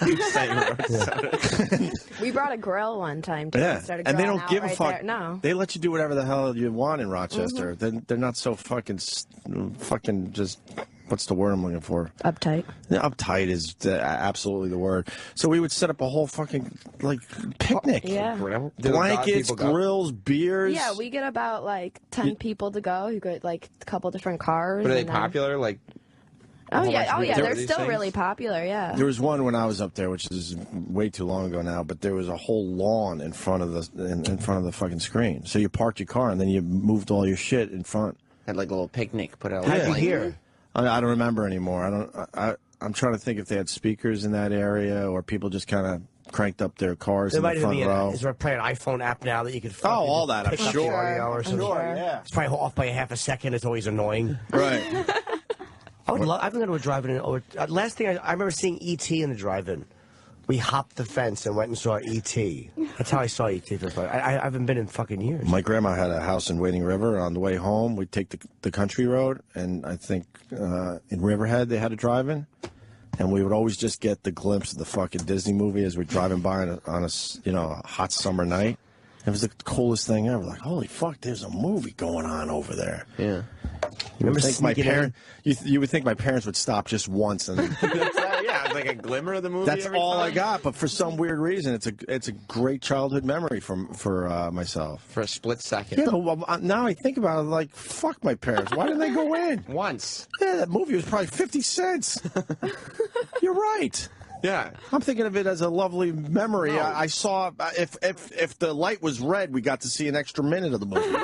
We brought a grill one time, too. Yeah, and they don't give a fuck. There. No. They let you do whatever the hell you want in Rochester. They're not so fucking just... What's the word I'm looking for? Uptight. Yeah, uptight is absolutely the word. So we would set up a whole fucking, like, picnic. Yeah. Blankets, grills, beers. Yeah, we get about, like, 10 people to go. You get, like, a couple different cars. But are they popular? Like, Oh, yeah. They're these still things? really popular, yeah. There was one when I was up there, which is way too long ago now, but there was a whole lawn in front of the fucking screen. So you parked your car, and then you moved all your shit in front. Had, like, a little picnic put out. How'd you hear? I don't remember anymore. I'm trying to think if they had speakers in that area or people just kind of cranked up their cars in the front row. Is there probably an iPhone app now that you could all that, I'm pick up sure. the audio or something? Sure, yeah. It's probably off by a half a second. It's always annoying. Right. I would love. I've been going to a drive-in. Last thing I remember seeing E.T. in the drive-in. We hopped the fence and went and saw E.T. That's how I saw E.T. for the first. I haven't been in fucking years. My grandma had a house in Wading River. On the way home, we'd take the country road, and I think in Riverhead they had a drive-in, and we would always just get the glimpse of the fucking Disney movie as we're driving by on a hot summer night. It was the coolest thing ever. Like, holy fuck, there's a movie going on over there. Yeah. You would think my parents. You would think my parents would stop just once, and yeah, it's like a glimmer of the movie. that's every all time. I got. But for some weird reason, it's a great childhood memory for myself. For a split second. Yeah, but now I think about it, like, fuck my parents. Why didn't they go in? Once. Yeah, that movie was probably 50 cents. You're right. Yeah. I'm thinking of it as a lovely memory. I saw, if the light was red, we got to see an extra minute of the movie.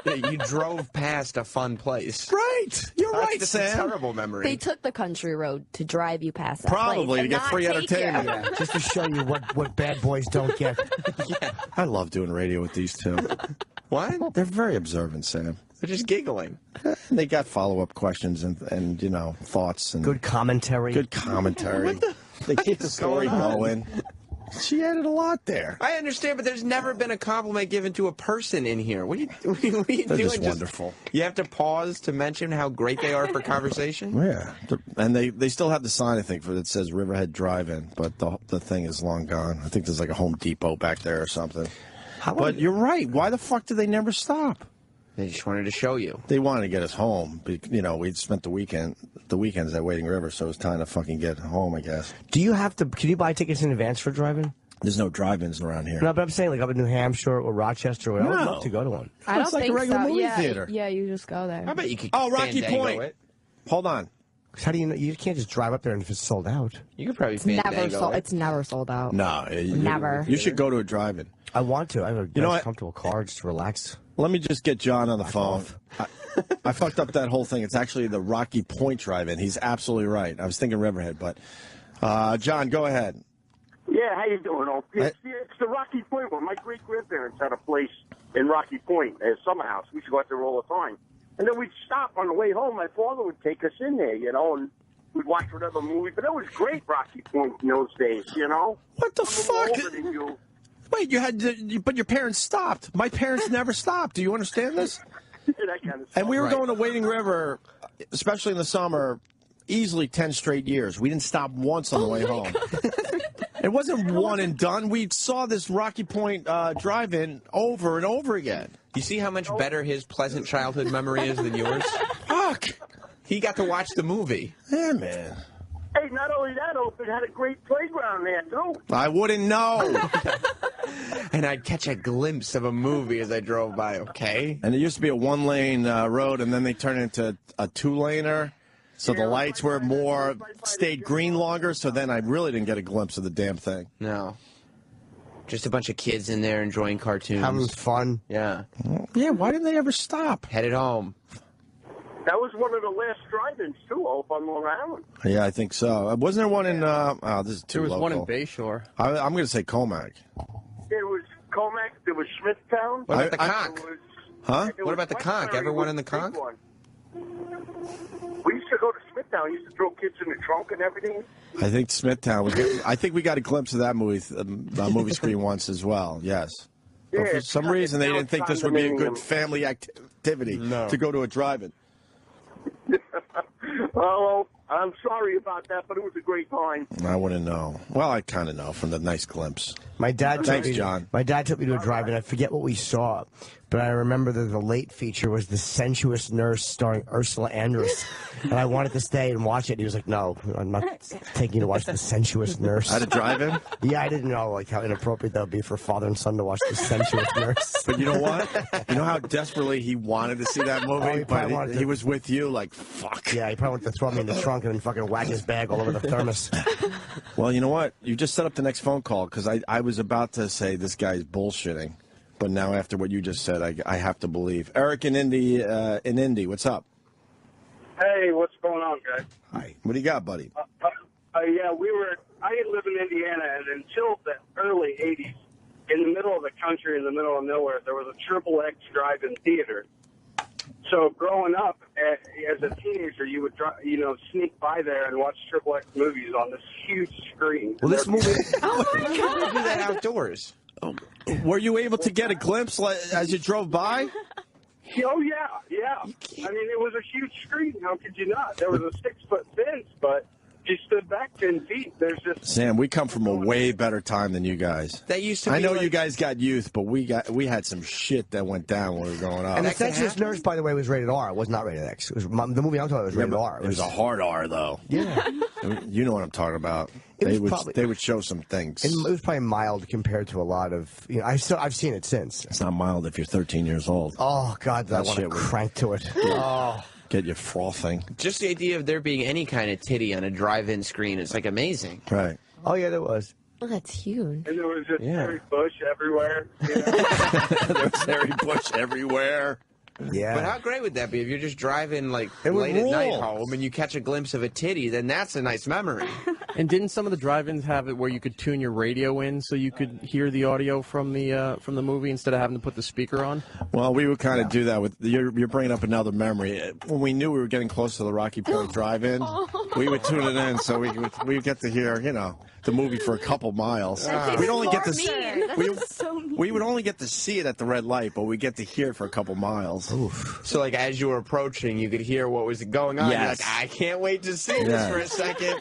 Yeah, you drove past a fun place. Right. You're right, That's Sam. a terrible memory. They took the country road to drive you past that Probably place to get and free not take you. entertainment. Yeah, just to show you what bad boys don't get. Yeah. I love doing radio with these two. What? They're very observant, Sam. They're just giggling. They got follow-up questions and thoughts. And Good commentary. Good commentary. They keep the story going. She added a lot there. I understand, but there's never been a compliment given to a person in here. What are you doing? They're just wonderful. You have to pause to mention how great they are for conversation? Yeah. And they still have the sign, I think, that says Riverhead Drive-In, but the thing is long gone. I think there's like a Home Depot back there or something. But you're right. Why the fuck did they never stop? They just wanted to show you. They wanted to get us home. We'd spent the weekends at Wading River, so it was time to fucking get home, I guess. Do you have to? Can you buy tickets in advance for driving? There's no drive-ins around here. No, but I'm saying like up in New Hampshire or Rochester. I would love to go to one. I don't It's like think a regular so. movie theater. Yeah, you just go there. I bet you could. Oh, Rocky Fandango Point. it. Hold on. How do you know? You can't just drive up there and if it's sold out. You could probably It's never Fandango sold. it. It's never sold out. No. Never. You should go to a drive-in. I want to. I have a know nice, what? comfortable car just to relax. Let me just get John on the phone. I fucked up that whole thing. It's actually the Rocky Point Drive-In. He's absolutely right. I was thinking Riverhead, but John, go ahead. Yeah, how you doing, Opie? It's the Rocky Point one. My great-grandparents had a place in Rocky Point, a summer house. We used to go out there all the time. And then we'd stop on the way home. My father would take us in there, and we'd watch whatever movie. But it was great, Rocky Point, in those days, What the fuck? Wait, but your parents stopped. My parents never stopped. Do you understand this? That kind of stuff. And we were going to Wading River, especially in the summer, easily 10 straight years. We didn't stop once on the way home. It wasn't one and done. We saw this Rocky Point drive-in over and over again. You see how much better his pleasant childhood memory is than yours? Fuck. He got to watch the movie. Yeah, man. Hey, not only that, Opie had a great playground there, too. I wouldn't know. And I'd catch a glimpse of a movie as I drove by, okay? And it used to be a one-lane road, and then they turned it into a two-laner. So the lights were stayed green longer, so then I really didn't get a glimpse of the damn thing. No. Just a bunch of kids in there enjoying cartoons. Having fun. Yeah. Yeah, why didn't they ever stop? Headed home. That was one of the last drive-ins, too, Hope, on Long Island. Yeah, I think so. Wasn't there one in, this is too There was local. one in Bayshore. I'm going to say Comac. There was Comac, there was Smithtown. What about the Conch? Huh? What about the Conch? Everyone in the Conch? We used to go to Smithtown. We used to throw kids in the trunk and everything. I think Smithtown was good. I think we got a glimpse of that movie screen once as well, yes. But for some reason, they didn't think this would be a good family activity to go to a drive-in. Well, I'm sorry about that, but it was a great time. I wouldn't know. Well, I kind of know from the nice glimpse. My dad. Thanks, John. My dad took me to a drive-in. I forget what we saw, but I remember that the late feature was The Sensuous Nurse starring Ursula Andress, and I wanted to stay and watch it. He was like, "No, I'm not taking you to watch The Sensuous Nurse." At a drive-in? Yeah, I didn't know how inappropriate that would be for father and son to watch The Sensuous Nurse. But you know what? You know how desperately he wanted to see that movie, but he was with you, like, fuck. Yeah, he probably wanted to throw me in the trunk and then fucking whack his bag all over the thermos. Well, you know what? You just set up the next phone call, because I was about to say this guy's bullshitting, but now after what you just said, I have to believe. Eric in Indy, what's up? Hey, what's going on, guys? Hi. What do you got, buddy? Yeah, I live in Indiana, and until the early 80s, in the middle of the country, in the middle of nowhere, there was a Triple X drive-in theater. So growing up as a teenager, you would sneak by there and watch Triple X movies on this huge screen. Well, this movie. Oh my God! Do that outdoors. Were you able to get a glimpse as you drove by? Oh yeah. I mean, it was a huge screen. How could you not? There was a 6-foot fence, but you stood back 10 feet. There's just Sam, we come from a way better time than you guys. That used to be I know like... you guys got youth, but we had some shit that went down when we were growing up. And The Sensuous Nurse, by the way, was rated R. It was not rated X. It was, the movie I'm talking about was rated R. It was a hard R, though. Yeah. You know what I'm talking about. They would show some things. It was probably mild compared to a lot of. I've seen it since. It's not mild if you're 13 years old. Oh God, I want to crank to it. Oh. Get you frothing. Just the idea of there being any kind of titty on a drive-in screen is like amazing. Right. Oh yeah, there was. Oh, that's huge. And there was just Harry Bush everywhere. There was Harry Bush everywhere. Yeah. But how great would that be if you're just driving like It would late at night rule. home and you catch a glimpse of a titty? Then that's a nice memory. And didn't some of the drive-ins have it where you could tune your radio in so you could hear the audio from the movie instead of having to put the speaker on? Well, we would kind of do that with you're bringing up another memory. When we knew we were getting close to the Rocky Point Drive-In, we would tune it in so we get to hear the movie for a couple miles. We'd only get to we would only get to see it at the red light, but we get to hear it for a couple miles. Oof. So like as you were approaching, you could hear what was going on. Yes. You're like, I can't wait to see this for a second.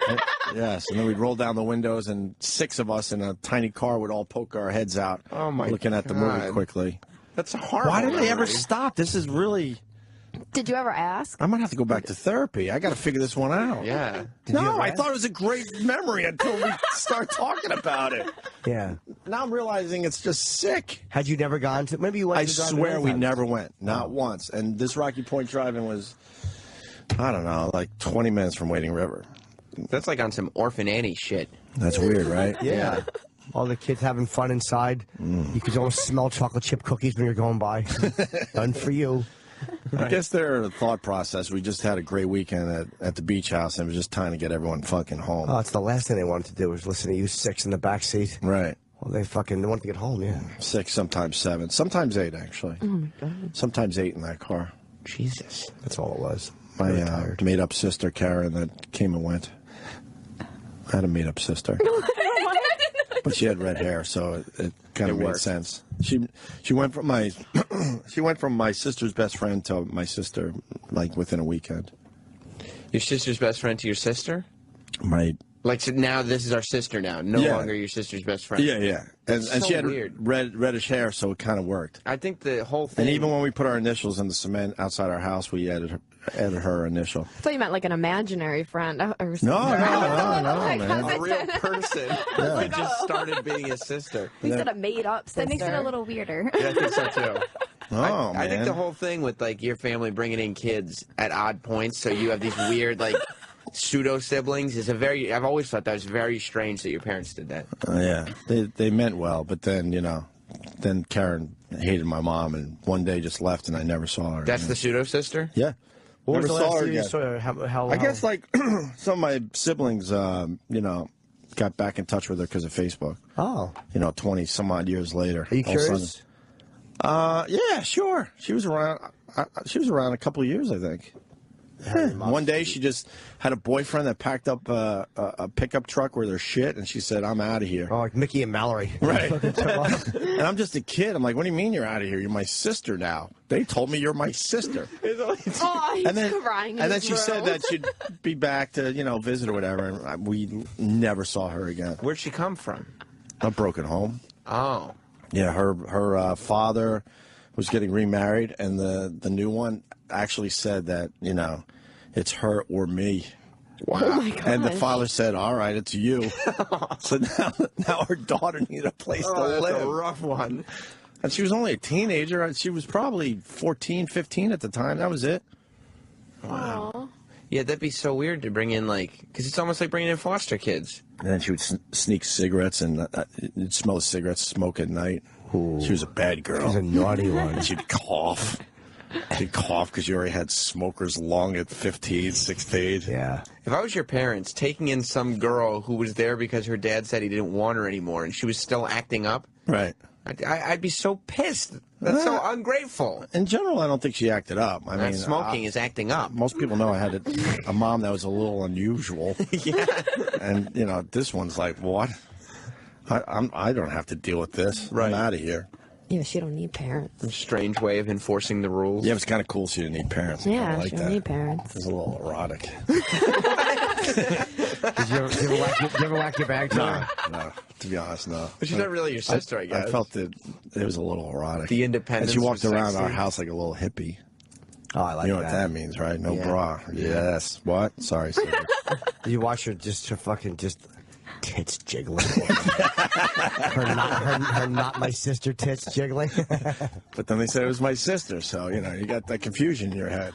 Yes, and then we'd roll down the windows, and 6 of us in a tiny car would all poke our heads out, looking at the movie quickly. That's a horrible. Why didn't they ever memory. stop? This is really. Did you ever ask? I'm gonna have to go back to therapy. I got to figure this one out. Yeah. No, I thought it was a great memory until we start talking about it. Yeah. Now I'm realizing it's just sick. Had you never gone to? Maybe you went. I to drive-in swear we times. never went, not once. And this Rocky Point Drive-In was, I don't know, like 20 minutes from Wading River. That's like on some Orphan Annie shit. That's weird, right? Yeah. All the kids having fun inside. You could almost smell chocolate chip cookies when you're going by. Done for you. I guess their thought process, we just had a great weekend at the beach house, and it was just time to get everyone fucking home. Oh, it's the last thing they wanted to do was listen to you 6 in the back seat. Right. Well, they wanted to get home, yeah. 6, sometimes 7, sometimes 8, actually. Oh my God. Sometimes 8 in that car. Jesus. That's all it was. My made-up sister, Karen, that came and went. I had a made-up sister. But she had red hair, so it kind of made sense. She went from my sister's best friend to my sister like within a weekend. Your sister's best friend to your sister? Right. Like so now this is our sister now, no longer your sister's best friend. Yeah. And so she had weird. reddish hair, so it kind of worked. I think the whole thing. And even when we put our initials in the cement outside our house, we added her initial. I thought you meant like an imaginary friend. No, man. A real person who just started being his sister. You said a made-up sister. That makes it a little weirder. Yeah, I think so too. Oh, I think man. the whole thing with like your family bringing in kids at odd points, so you have these weird like pseudo siblings, is I've always thought that was very strange that your parents did that. Yeah, they meant well, but then then Karen hated my mom, and one day just left, and I never saw her. That's the pseudo sister. Yeah. What was Never the saw last her time you again. saw her? How I guess like some of my siblings, got back in touch with her because of Facebook. Oh. 20 some odd years later. Are you all of a curious? sudden- yeah, sure. She was around. She was around a couple of years, I think. One day she just had a boyfriend that packed up a pickup truck with her shit, and she said, "I'm out of here." Oh, like Mickey and Mallory. Right. And I'm just a kid. I'm like, "What do you mean you're out of here? You're my sister now." They told me you're my sister. Oh, he's crying. And then she said that she'd be back to, visit or whatever, and we never saw her again. Where'd she come from? A broken home. Oh. Yeah, her father was getting remarried, and the new one actually said that, it's her or me. Wow. Oh my God. And the father said, "All right, it's you." So now her daughter needed a place to live. That's a rough one. And she was only a teenager. She was probably 14, 15 at the time. That was it. Wow. Aww. Yeah, that'd be so weird to bring in, because it's almost like bringing in foster kids. And then she would sneak cigarettes, and you'd smell the cigarettes, smoke at night. Ooh. She was a bad girl. She was a naughty one. And she'd cough. She'd cough because you already had smoker's lung at 15, 16. Yeah. If I was your parents, taking in some girl who was there because her dad said he didn't want her anymore, and she was still acting up. Right. I'd be so pissed. That's so ungrateful. In general, I don't think she acted up. I mean, smoking is acting up. Most people know I had a mom that was a little unusual. Yeah. And, this one's like, what? I don't have to deal with this. Right. I'm out of here. Yeah, she don't need parents. A strange way of enforcing the rules. Yeah, it was kind of cool she didn't need parents. Yeah, like she don't need parents. It was a little erotic. Did you ever whack your bag? No, to be honest, no. But she's not really your sister, I guess. I felt that it was a little erotic. The independence. And she walked was around sexy. our house like a little hippie. Oh, I like that. You know what that means, right? No bra. Yes. What? Sorry, Did you watch her just tits jiggling? her not my sister tits jiggling. But then they said it was my sister, so you got that confusion in your head.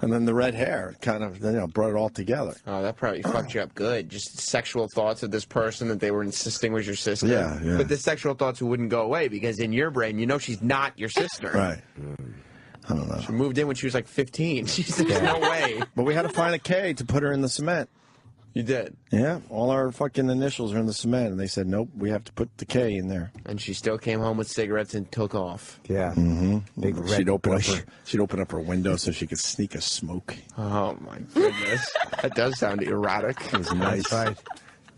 And then the red hair kind of brought it all together. Oh, that probably fucked you up good. Just sexual thoughts of this person that they were insisting was your sister. Yeah. But the sexual thoughts wouldn't go away because in your brain, she's not your sister. Right. I don't know. She moved in when she was like 15. She said, "There's no way." But we had to find a K to put her in the cement. You did? Yeah. All our fucking initials are in the cement. And they said, "Nope, we have to put the K in there." And she still came home with cigarettes and took off. Yeah. Mm-hmm. Big red She'd open up her window so she could sneak a smoke. Oh, my goodness. That does sound erotic. It was nice. Right.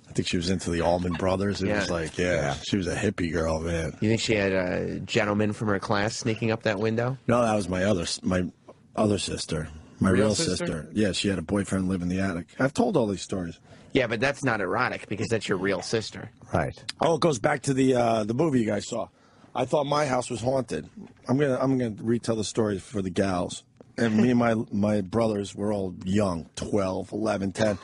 I think she was into the Allman Brothers. It was like, she was a hippie girl, man. You think she had a gentleman from her class sneaking up that window? No, that was my other sister. My real sister. Yeah, she had a boyfriend live in the attic. I've told all these stories. Yeah, but that's not erotic because that's your real sister. Right. Oh, it goes back to the movie you guys saw. I thought my house was haunted. I'm gonna retell the story for the gals. And me and my brothers were all young, 12, 11, 10.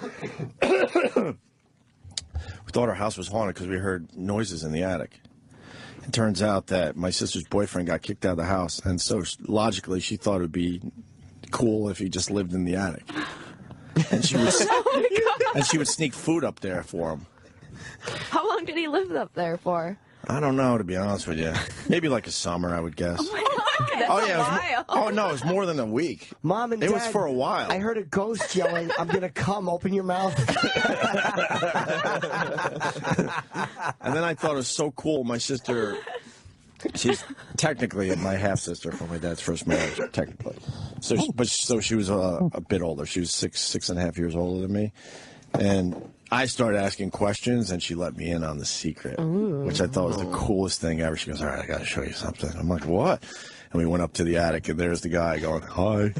We thought our house was haunted because we heard noises in the attic. It turns out that my sister's boyfriend got kicked out of the house, and so logically she thought it would be cool if he just lived in the attic. And she would sneak food up there for him. How long did he live up there for? I don't know, to be honest with you. Maybe like a summer, I would guess. Oh my God, that's it was more than a week. Mom and It Dad, was for a while. I heard a ghost yelling, "I'm gonna come. Open your mouth." And then I thought it was so cool. My sister, she's technically my half sister from my dad's first marriage, technically. So she was a bit older. She was 6.5 years older than me, and I started asking questions, and she let me in on the secret, which I thought was the coolest thing ever. She goes, "All right, I got to show you something." I'm like, "What?" And we went up to the attic, and there's the guy going, "Hi."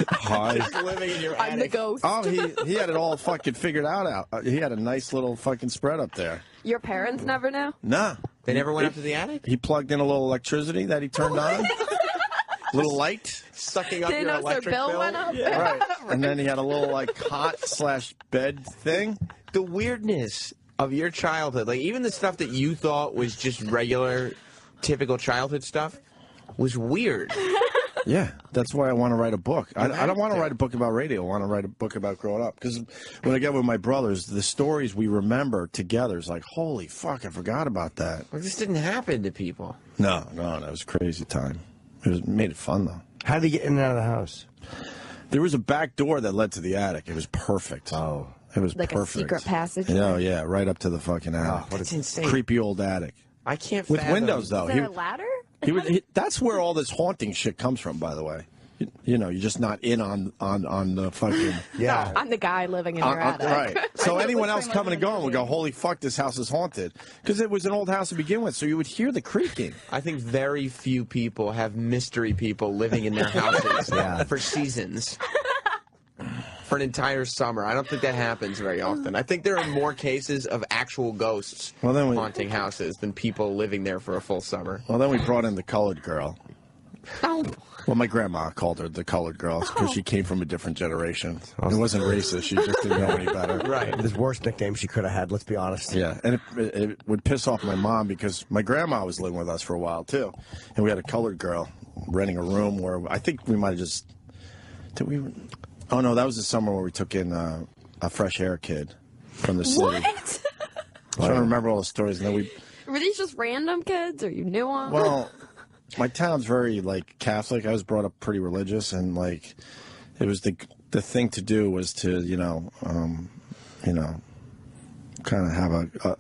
Hi. Just living in your I'm the attic. ghost. Oh, he had it all fucking figured out. He had a nice little fucking spread up there. Your parents never knew? Nah. They never went up to the attic? He plugged in a little electricity that he turned on. Little light. Sucking up Didn't your know their electric bill went up? Yeah. Right. And then he had a little like cot/bed thing. The weirdness of your childhood, like even the stuff that you thought was just regular, typical childhood stuff, was weird. Yeah, that's why I want to write a book. I don't want to write a book about radio. I want to write a book about growing up. Because when I get with my brothers, the stories we remember together is like, holy fuck, I forgot about that. Well, this didn't happen to people. No, it was a crazy time. It made it fun, though. How did he get in and out of the house? There was a back door that led to the attic. It was perfect. Oh. It was Like perfect. a secret passage? Yeah, right up to the fucking attic. That's insane. Creepy old attic. I can't With fathom. windows, though. Is there a ladder? That's where all this haunting shit comes from, by the way. you know, you're just not in on the fucking. Yeah. I'm the guy living in your attic. Right. So anyone else coming and going would go, holy fuck, this house is haunted. Because it was an old house to begin with, so you would hear the creaking. I think very few people have mystery people living in their houses for seasons. For an entire summer. I don't think that happens very often. I think there are more cases of actual ghosts haunting houses than people living there for a full summer. Well, then we brought in the colored girl. Oh. Well, my grandma called her the colored girl because she came from a different generation. It wasn't racist. She just didn't know any better. Right. There's worse nicknames she could have had, let's be honest. Yeah, and it would piss off my mom because my grandma was living with us for a while, too. And we had a colored girl renting a room where I think we might have just... Oh, no, that was the summer where we took in a fresh hair kid from the city. What? I'm trying to remember all the stories. And then Were these just random kids, or you knew them? Well, my town's very, like, Catholic. I was brought up pretty religious, and, like, it was the thing to do was to, you know, kind of have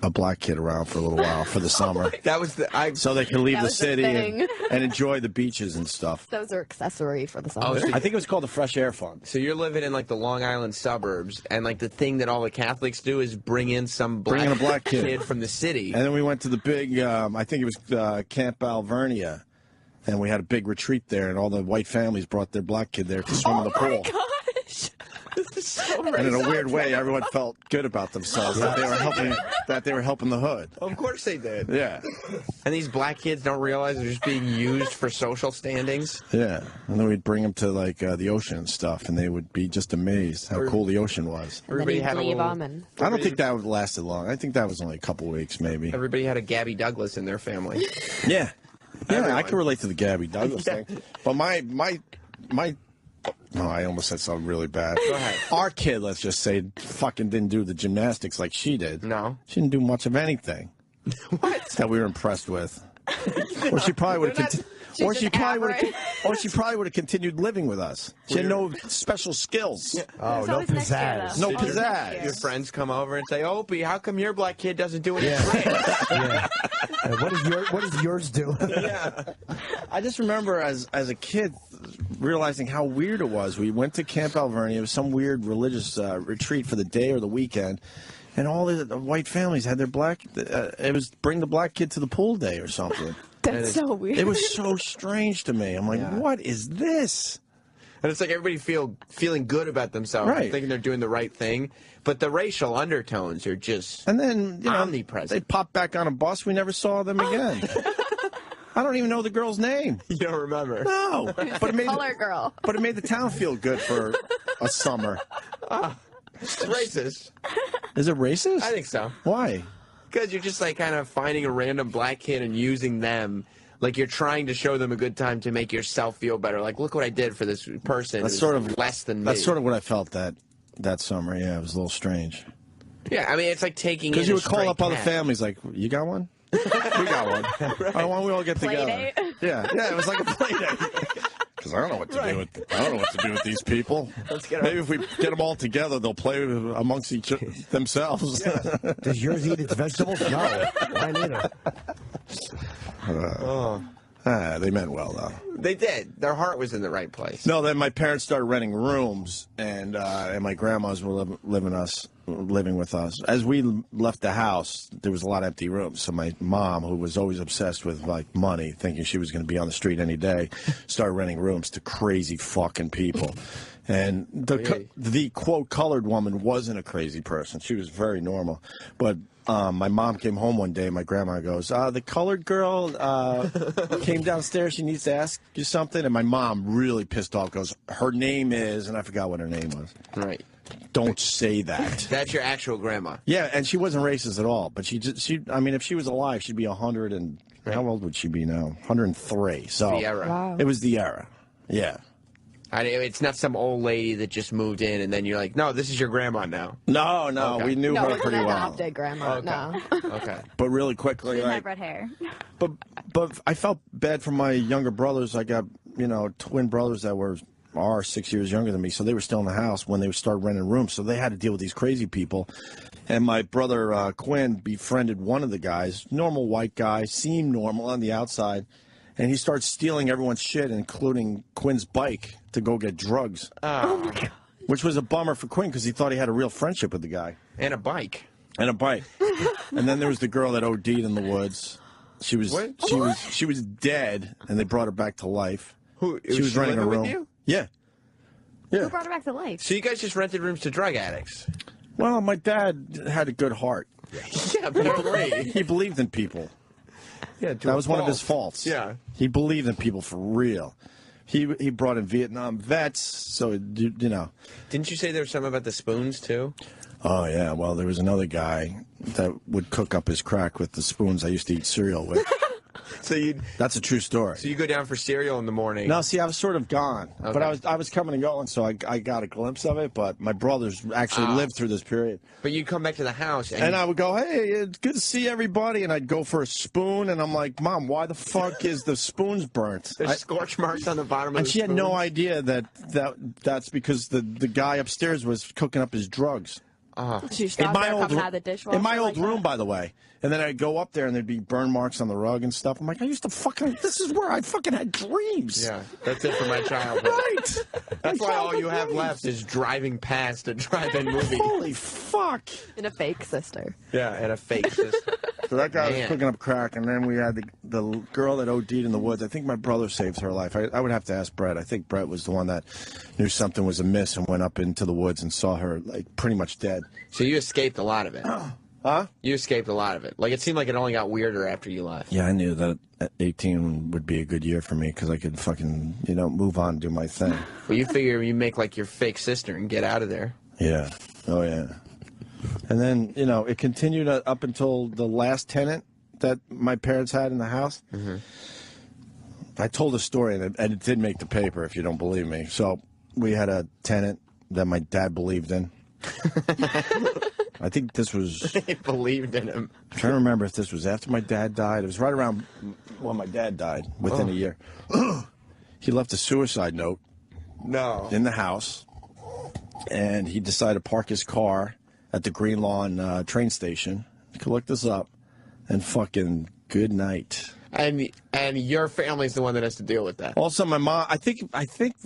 a black kid around for a little while for the summer. That was so they could leave That the was the city thing. and enjoy the beaches and stuff. Those are accessory for the summer. I think it was called the Fresh Air Fund. So you're living in like the Long Island suburbs, and like the thing that all the Catholics do is bring in some black kid from the city. And then we went to the big, I think it was Camp Alvernia, and we had a big retreat there, and all the white families brought their black kid there to swim in the pool. Gosh. This is so racist. And in a weird way, everyone felt good about themselves that they were helping the hood. Of course they did. Yeah. And these black kids don't realize they're just being used for social standings. Yeah. And then we'd bring them to like the ocean and stuff, and they would be just amazed how cool the ocean was. Everybody had a little, I don't think that lasted long. I think that was only a couple weeks, maybe. Everybody had a Gabby Douglas in their family. Yeah. Yeah, I can relate to the Gabby Douglas thing. But no, I almost said something really bad. Go ahead. Our kid, let's just say, fucking didn't do the gymnastics like she did. No. She didn't do much of anything. What? That we were impressed with. Or she probably would have or she probably would have continued living with us. She had no special skills. Oh, no pizzazz. No pizzazz. Your friends come over and say, Opie, how come your black kid doesn't do any tricks? Yeah. What does yours do? Yeah. I just remember as a kid realizing how weird it was. We went to Camp Alvernia. It was some weird religious retreat for the day or the weekend. And all the white families had their black... it was bring the black kid to the pool day or something. That's so weird. It was so strange to me. I'm like, what is this? And it's like everybody feeling good about themselves, thinking they're doing the right thing. But the racial undertones are just omnipresent. They popped back on a bus. We never saw them again. I don't even know the girl's name. You don't remember? No. But it made Color girl. But it made the town feel good for a summer. It's racist. Is it racist? I think so. Why? Because you're just like kind of finding a random black kid and using them. Like you're trying to show them a good time to make yourself feel better. Like, look what I did for this person. That's sort of less than me. That's sort of what I felt that summer. Yeah, it was a little strange. Yeah, I mean, it's like taking because you would call up other families like, "You got one? We got one. Right. Why don't we all get together?" Date? Yeah, it was like a play date. Because I don't know what to do with these people. Maybe if we get them all together, they'll play amongst themselves. Yeah. Does yours eat its vegetables? No, mine either. They meant well, though. They did. Their heart was in the right place. No, then my parents started renting rooms, and my grandmas were living with us. As we left the house, there was a lot of empty rooms. So my mom, who was always obsessed with like money, thinking she was going to be on the street any day, started renting rooms to crazy fucking people. And the quote colored woman wasn't a crazy person. She was very normal, but. My mom came home one day, and my grandma goes, the colored girl came downstairs. She needs to ask you something. And my mom, really pissed off, goes, her name is, and I forgot what her name was. Right. Don't say that. That's your actual grandma. Yeah, and she wasn't racist at all. But I mean, if she was alive, she'd be 100 and, how old would she be now? 103. So the era. Wow. It was the era. Yeah. It's not some old lady that just moved in, and then you're like, no, this is your grandma now. No, okay. We knew her pretty well. Adopted grandma. Okay. No. Okay. But really quickly, She didn't have red hair. But I felt bad for my younger brothers. I got, twin brothers that are 6 years younger than me, so they were still in the house when they started renting rooms, so they had to deal with these crazy people. And my brother Quinn befriended one of the guys, normal white guy, seemed normal on the outside. and he starts stealing everyone's shit, including Quinn's bike, to go get drugs. Oh my God. Which was a bummer for Quinn because he thought he had a real friendship with the guy. And a bike. And a bike. And then there was the girl that OD'd in the woods. She was dead, and they brought her back to life. Who? She was running a living room. with you? Yeah. Who brought her back to life? So you guys just rented rooms to drug addicts? Well, my dad had a good heart. Yeah, apparently. He believed in people. Yeah, that was one of his faults. Yeah. He believed in people for real. He brought in Vietnam vets, so, you know. Didn't you say there was something about the spoons, too? Oh, yeah. Well, there was another guy that would cook up his crack with the spoons I used to eat cereal with. That's a true story. So you go down for cereal in the morning? No, see, I was sort of gone, Okay. but I was coming and going, so I got a glimpse of it. But my brothers actually lived through this period. But you'd come back to the house, and I would go, "Hey, it's good to see everybody," and I'd go for a spoon, and I'm like, "Mom, why the fuck is the spoons burnt?" There's scorch marks on the bottom of the And she had spoons. no idea that's because the guy upstairs was cooking up his drugs. She stopped there coming out of the dishwasher. In my old like room, by the way. And then I'd go up there and there'd be burn marks on the rug and stuff. I'm like, I used to fucking, this is where I fucking had dreams. Yeah, that's it for my childhood. Right. That's why all you have left is driving past a drive-in movie. Holy fuck. And a fake sister. Yeah, and a fake sister. So that guy was Man. cooking up crack, and then we had the girl that OD'd in the woods. I think my brother saved her life. I would have to ask Brett. I think Brett was the one that knew something was amiss and went up into the woods and saw her, like, pretty much dead. So you escaped a lot of it. Huh? You escaped a lot of it. Like, it seemed like it only got weirder after you left. Yeah, I knew that at 18 would be a good year for me because I could fucking, move on and do my thing. Well, you figure you make, like, your fake sister and get out of there. Yeah. Oh, yeah. And then, it continued up until the last tenant that my parents had in the house. Mm-hmm. I told a story, and it did make the paper, if you don't believe me. So we had a tenant that my dad believed in. I think this was... They believed in him. I'm trying to remember if this was after my dad died. It was right around when my dad died, within a year. He left a suicide note in the house, and he decided to park his car at the Green Lawn train station. You can look this up, and fucking good night. And your family's the one that has to deal with that. Also, my mom, I think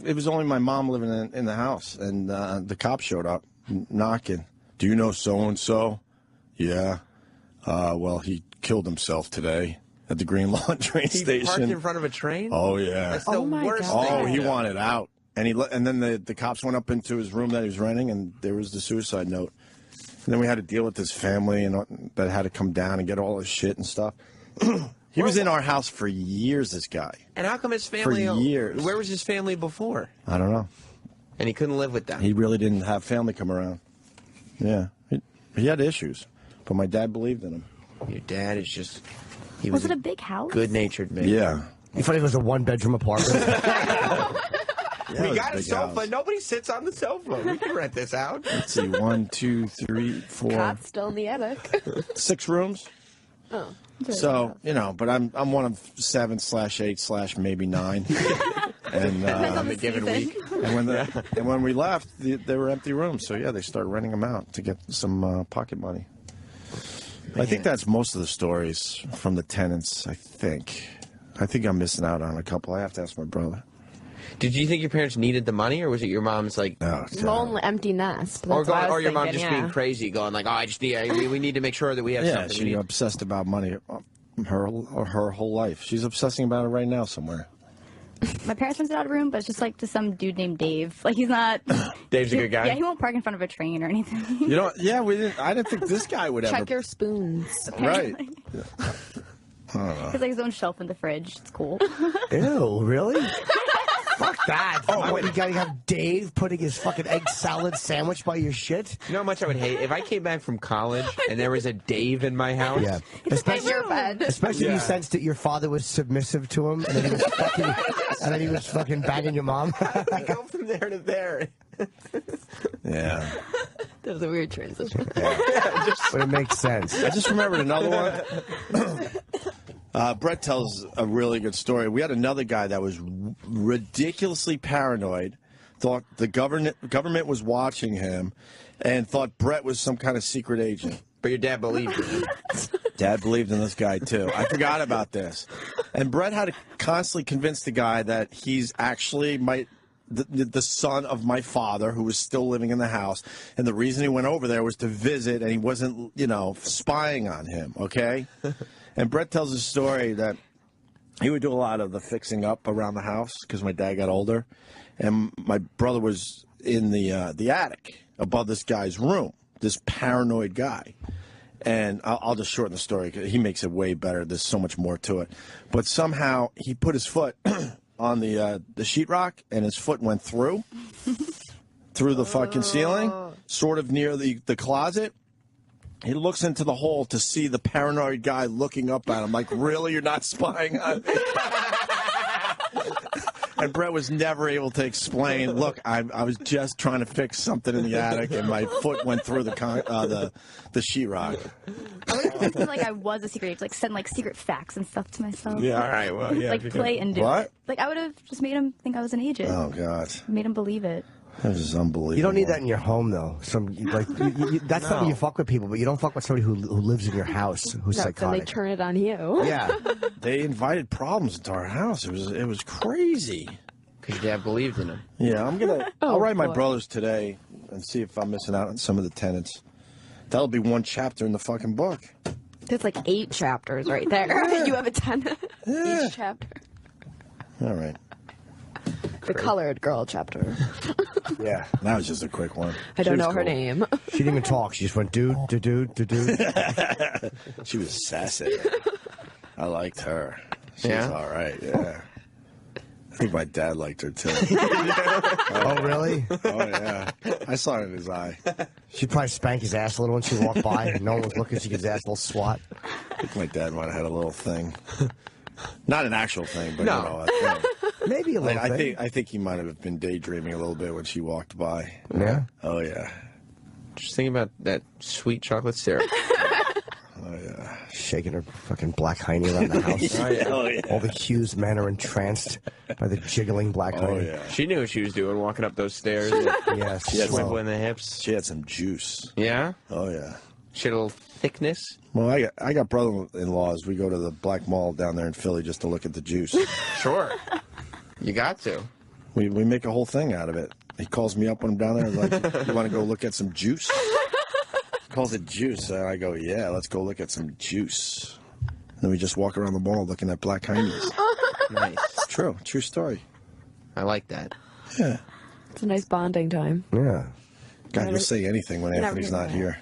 it was only my mom living in the house, and the cops showed up knocking. Do you know so-and-so? Yeah. Well, he killed himself today at the Green Lawn train station. He parked in front of a train? Oh, yeah. That's the worst thing. Oh, he wanted out. And then the cops went up into his room that he was renting, and there was the suicide note. And then we had to deal with his family and that had to come down and get all his shit and stuff. He was in our house for years, this guy. And how come his family... For years. Where was his family before? I don't know. And he couldn't live with them. He really didn't have family come around. Yeah. He had issues, but my dad believed in him. Your dad is just... He Was it a big house? Good-natured man. Yeah. You thought it was a one-bedroom apartment? We got a sofa. Nobody sits on the sofa. We can rent this out. Let's see. 1, 2, 3, 4. Cot's still in the attic. 6 rooms. Oh. So, but I'm one of 7/8/ maybe 9. And on the given week. And when we left, they were empty rooms. So yeah, they started renting them out to get some pocket money. I think that's most of the stories from the tenants. I think I'm missing out on a couple. I have to ask my brother. Did you think your parents needed the money, or was it your mom's like Lonely, empty nest. or That's what I was or your mom thinking, just yeah. being crazy, going like, "Oh, I just need, we need to make sure that we have Yeah, something." she obsessed about money her whole life. She's obsessing about it right now somewhere. My parents rented out a room, but it's just like to some dude named Dave. Like he's not. Dave's a good guy. Yeah, he won't park in front of a train or anything. Yeah, I didn't think this guy would ever. Check your spoons. Right. I don't know. He has like his own shelf in the fridge. It's cool. Ew, really? Fuck that. Oh, you gotta have Dave putting his fucking egg salad sandwich by your shit? You know how much I would hate if I came back from college and there was a Dave in my house? Yeah. In your bed. Especially if you sensed that your father was submissive to him and then he was fucking banging your mom. I go from there to there. Yeah. That was a weird transition. But it makes sense. I just remembered another one. Brett tells a really good story. We had another guy that was ridiculously paranoid, thought the government was watching him, and thought Brett was some kind of secret agent. But your dad believed in him. Dad believed in this guy, too. I forgot about this. And Brett had to constantly convince the guy that he's actually the son of my father, who was still living in the house. And the reason he went over there was to visit, and he wasn't, spying on him, okay? And Brett tells a story that he would do a lot of the fixing up around the house because my dad got older. And my brother was in the attic above this guy's room, this paranoid guy. And I'll just shorten the story because he makes it way better. There's so much more to it. But somehow he put his foot on the sheetrock, and his foot went through the fucking ceiling, sort of near the closet. He looks into the hole to see the paranoid guy looking up at him like, really, you're not spying on me? And Brett was never able to explain, look, I was just trying to fix something in the attic, and my foot went through the sheetrock. I would have pretended like I was a secret agent, like send like secret facts and stuff to myself. Yeah, all right, well, yeah. Like play and do What? it. Like I would have just made him think I was an agent. Oh, God. Made him believe it. That is unbelievable. You don't need that in your home, though. That's something you fuck with people, but you don't fuck with somebody who lives in your house who's No, so they psychotic. turn it on you. Yeah. They invited problems into our house. It was crazy. Because Dad believed in him. Yeah, I'll write my boy. brothers today and see if I'm missing out on some of the tenants. That'll be one chapter in the fucking book. There's like 8 chapters right there. You have a 10 each chapter. All right. The colored girl chapter. Yeah. That was just a quick one. I don't She was know her cool. name. She didn't even talk. She just went, dude. She was sassy. I liked her. She was Yeah? all right, yeah. I think my dad liked her, too. Oh, really? Oh, yeah. I saw it in his eye. She'd probably spank his ass a little when she walked by. And no one was looking. She gave his ass a little swat. I think my dad might have had a little thing. Not an actual thing, but, No. a thing. Maybe a little thing. I think he might have been daydreaming a little bit when she walked by. Yeah? Oh, yeah. Just think about that sweet chocolate syrup. Oh, yeah. Shaking her fucking black hiney around the house. Oh, yeah. All the accused men are entranced by the jiggling black Oh, hiney. yeah. She knew what she was doing, walking up those stairs, Yes. swiveling the hips. She had some juice. Yeah? Oh, yeah. She had a little thickness. Well, I got brother-in-laws. We go to the Black Mall down there in Philly just to look at the juice. Sure. You got to. We make a whole thing out of it. He calls me up when I'm down there and like, you want to go look at some juice? He calls it juice. And I go, yeah, let's go look at some juice. And then we just walk around the mall looking at black heinies. Nice. True story. I like that. Yeah. It's a nice bonding time. Yeah. God, you'll say anything when Anthony's not here.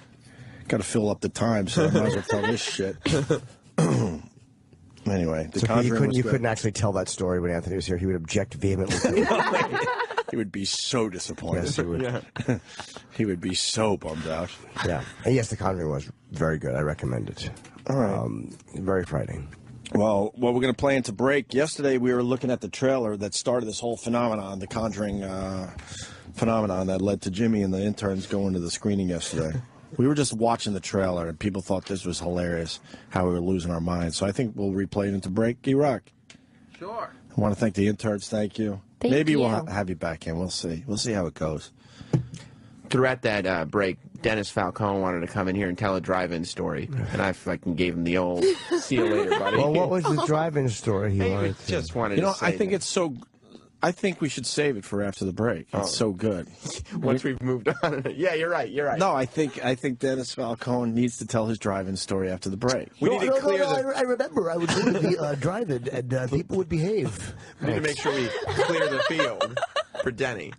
Got to fill up the time, so I might as well tell this shit. Anyway, the So Conjuring you was couldn't good. actually tell that story when Anthony was here. He would object vehemently. He would be so disappointed. Yes, he would. Yeah. He would be so bummed out. Yeah. And yes, The Conjuring was very good. I recommend it. All right. Very frightening. Well, we're going to play into break. Yesterday, we were looking at the trailer that started this whole phenomenon, the Conjuring phenomenon that led to Jimmy and the interns going to the screening yesterday. We were just watching the trailer, and people thought this was hilarious, how we were losing our minds. So I think we'll replay it into break. E-Rock. Sure. I want to thank the interns. Thank you. Thank Maybe you. we'll have you back in. We'll see. We'll see how it goes. Throughout that break, Dennis Falcone wanted to come in here and tell a drive-in story, and I fucking gave him the old "see you later, buddy." Well, what was the drive-in story he He wanted to? just wanted You know, to say I think that. it's so. I think we should save it for after the break. It's so good. Once we've moved on. Yeah, you're right. You're right. No, I think Dennis Falcone needs to tell his drive-in story after the break. We need to clear the. I remember. I would go to the drive-in, and people would behave. We need to make sure we clear the field for Denny.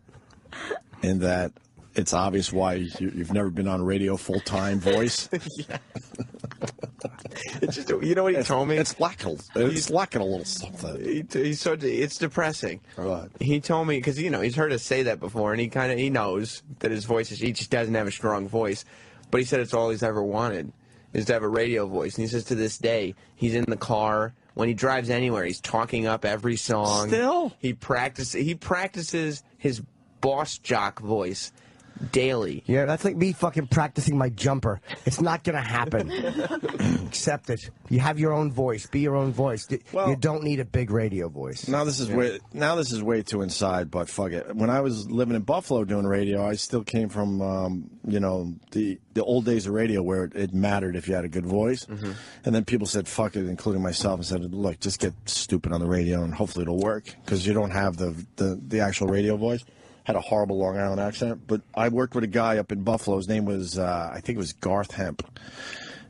And that it's obvious why you've never been on radio full-time voice. Yeah. It's just, you know what he told me? It's lacking a little something. It's depressing. Right. He told me, because, he's heard us say that before, and he knows that his voice he just doesn't have a strong voice. But he said it's all he's ever wanted, is to have a radio voice. And he says to this day, he's in the car. When he drives anywhere, he's talking up every song. Still? He practices his boss jock voice daily. Yeah, that's like me fucking practicing my jumper. It's not gonna happen. Accept it. You have your own voice. Be your own voice. You don't need a big radio voice. Now this is way too inside, but fuck it. When I was living in Buffalo doing radio, I still came from the old days of radio where it mattered if you had a good voice. And then people said fuck it, including myself, and said, look, just get stupid on the radio and hopefully it'll work because you don't have the actual radio voice. Had a horrible Long Island accent, but I worked with a guy up in Buffalo. His name was, I think it was Garth Hemp.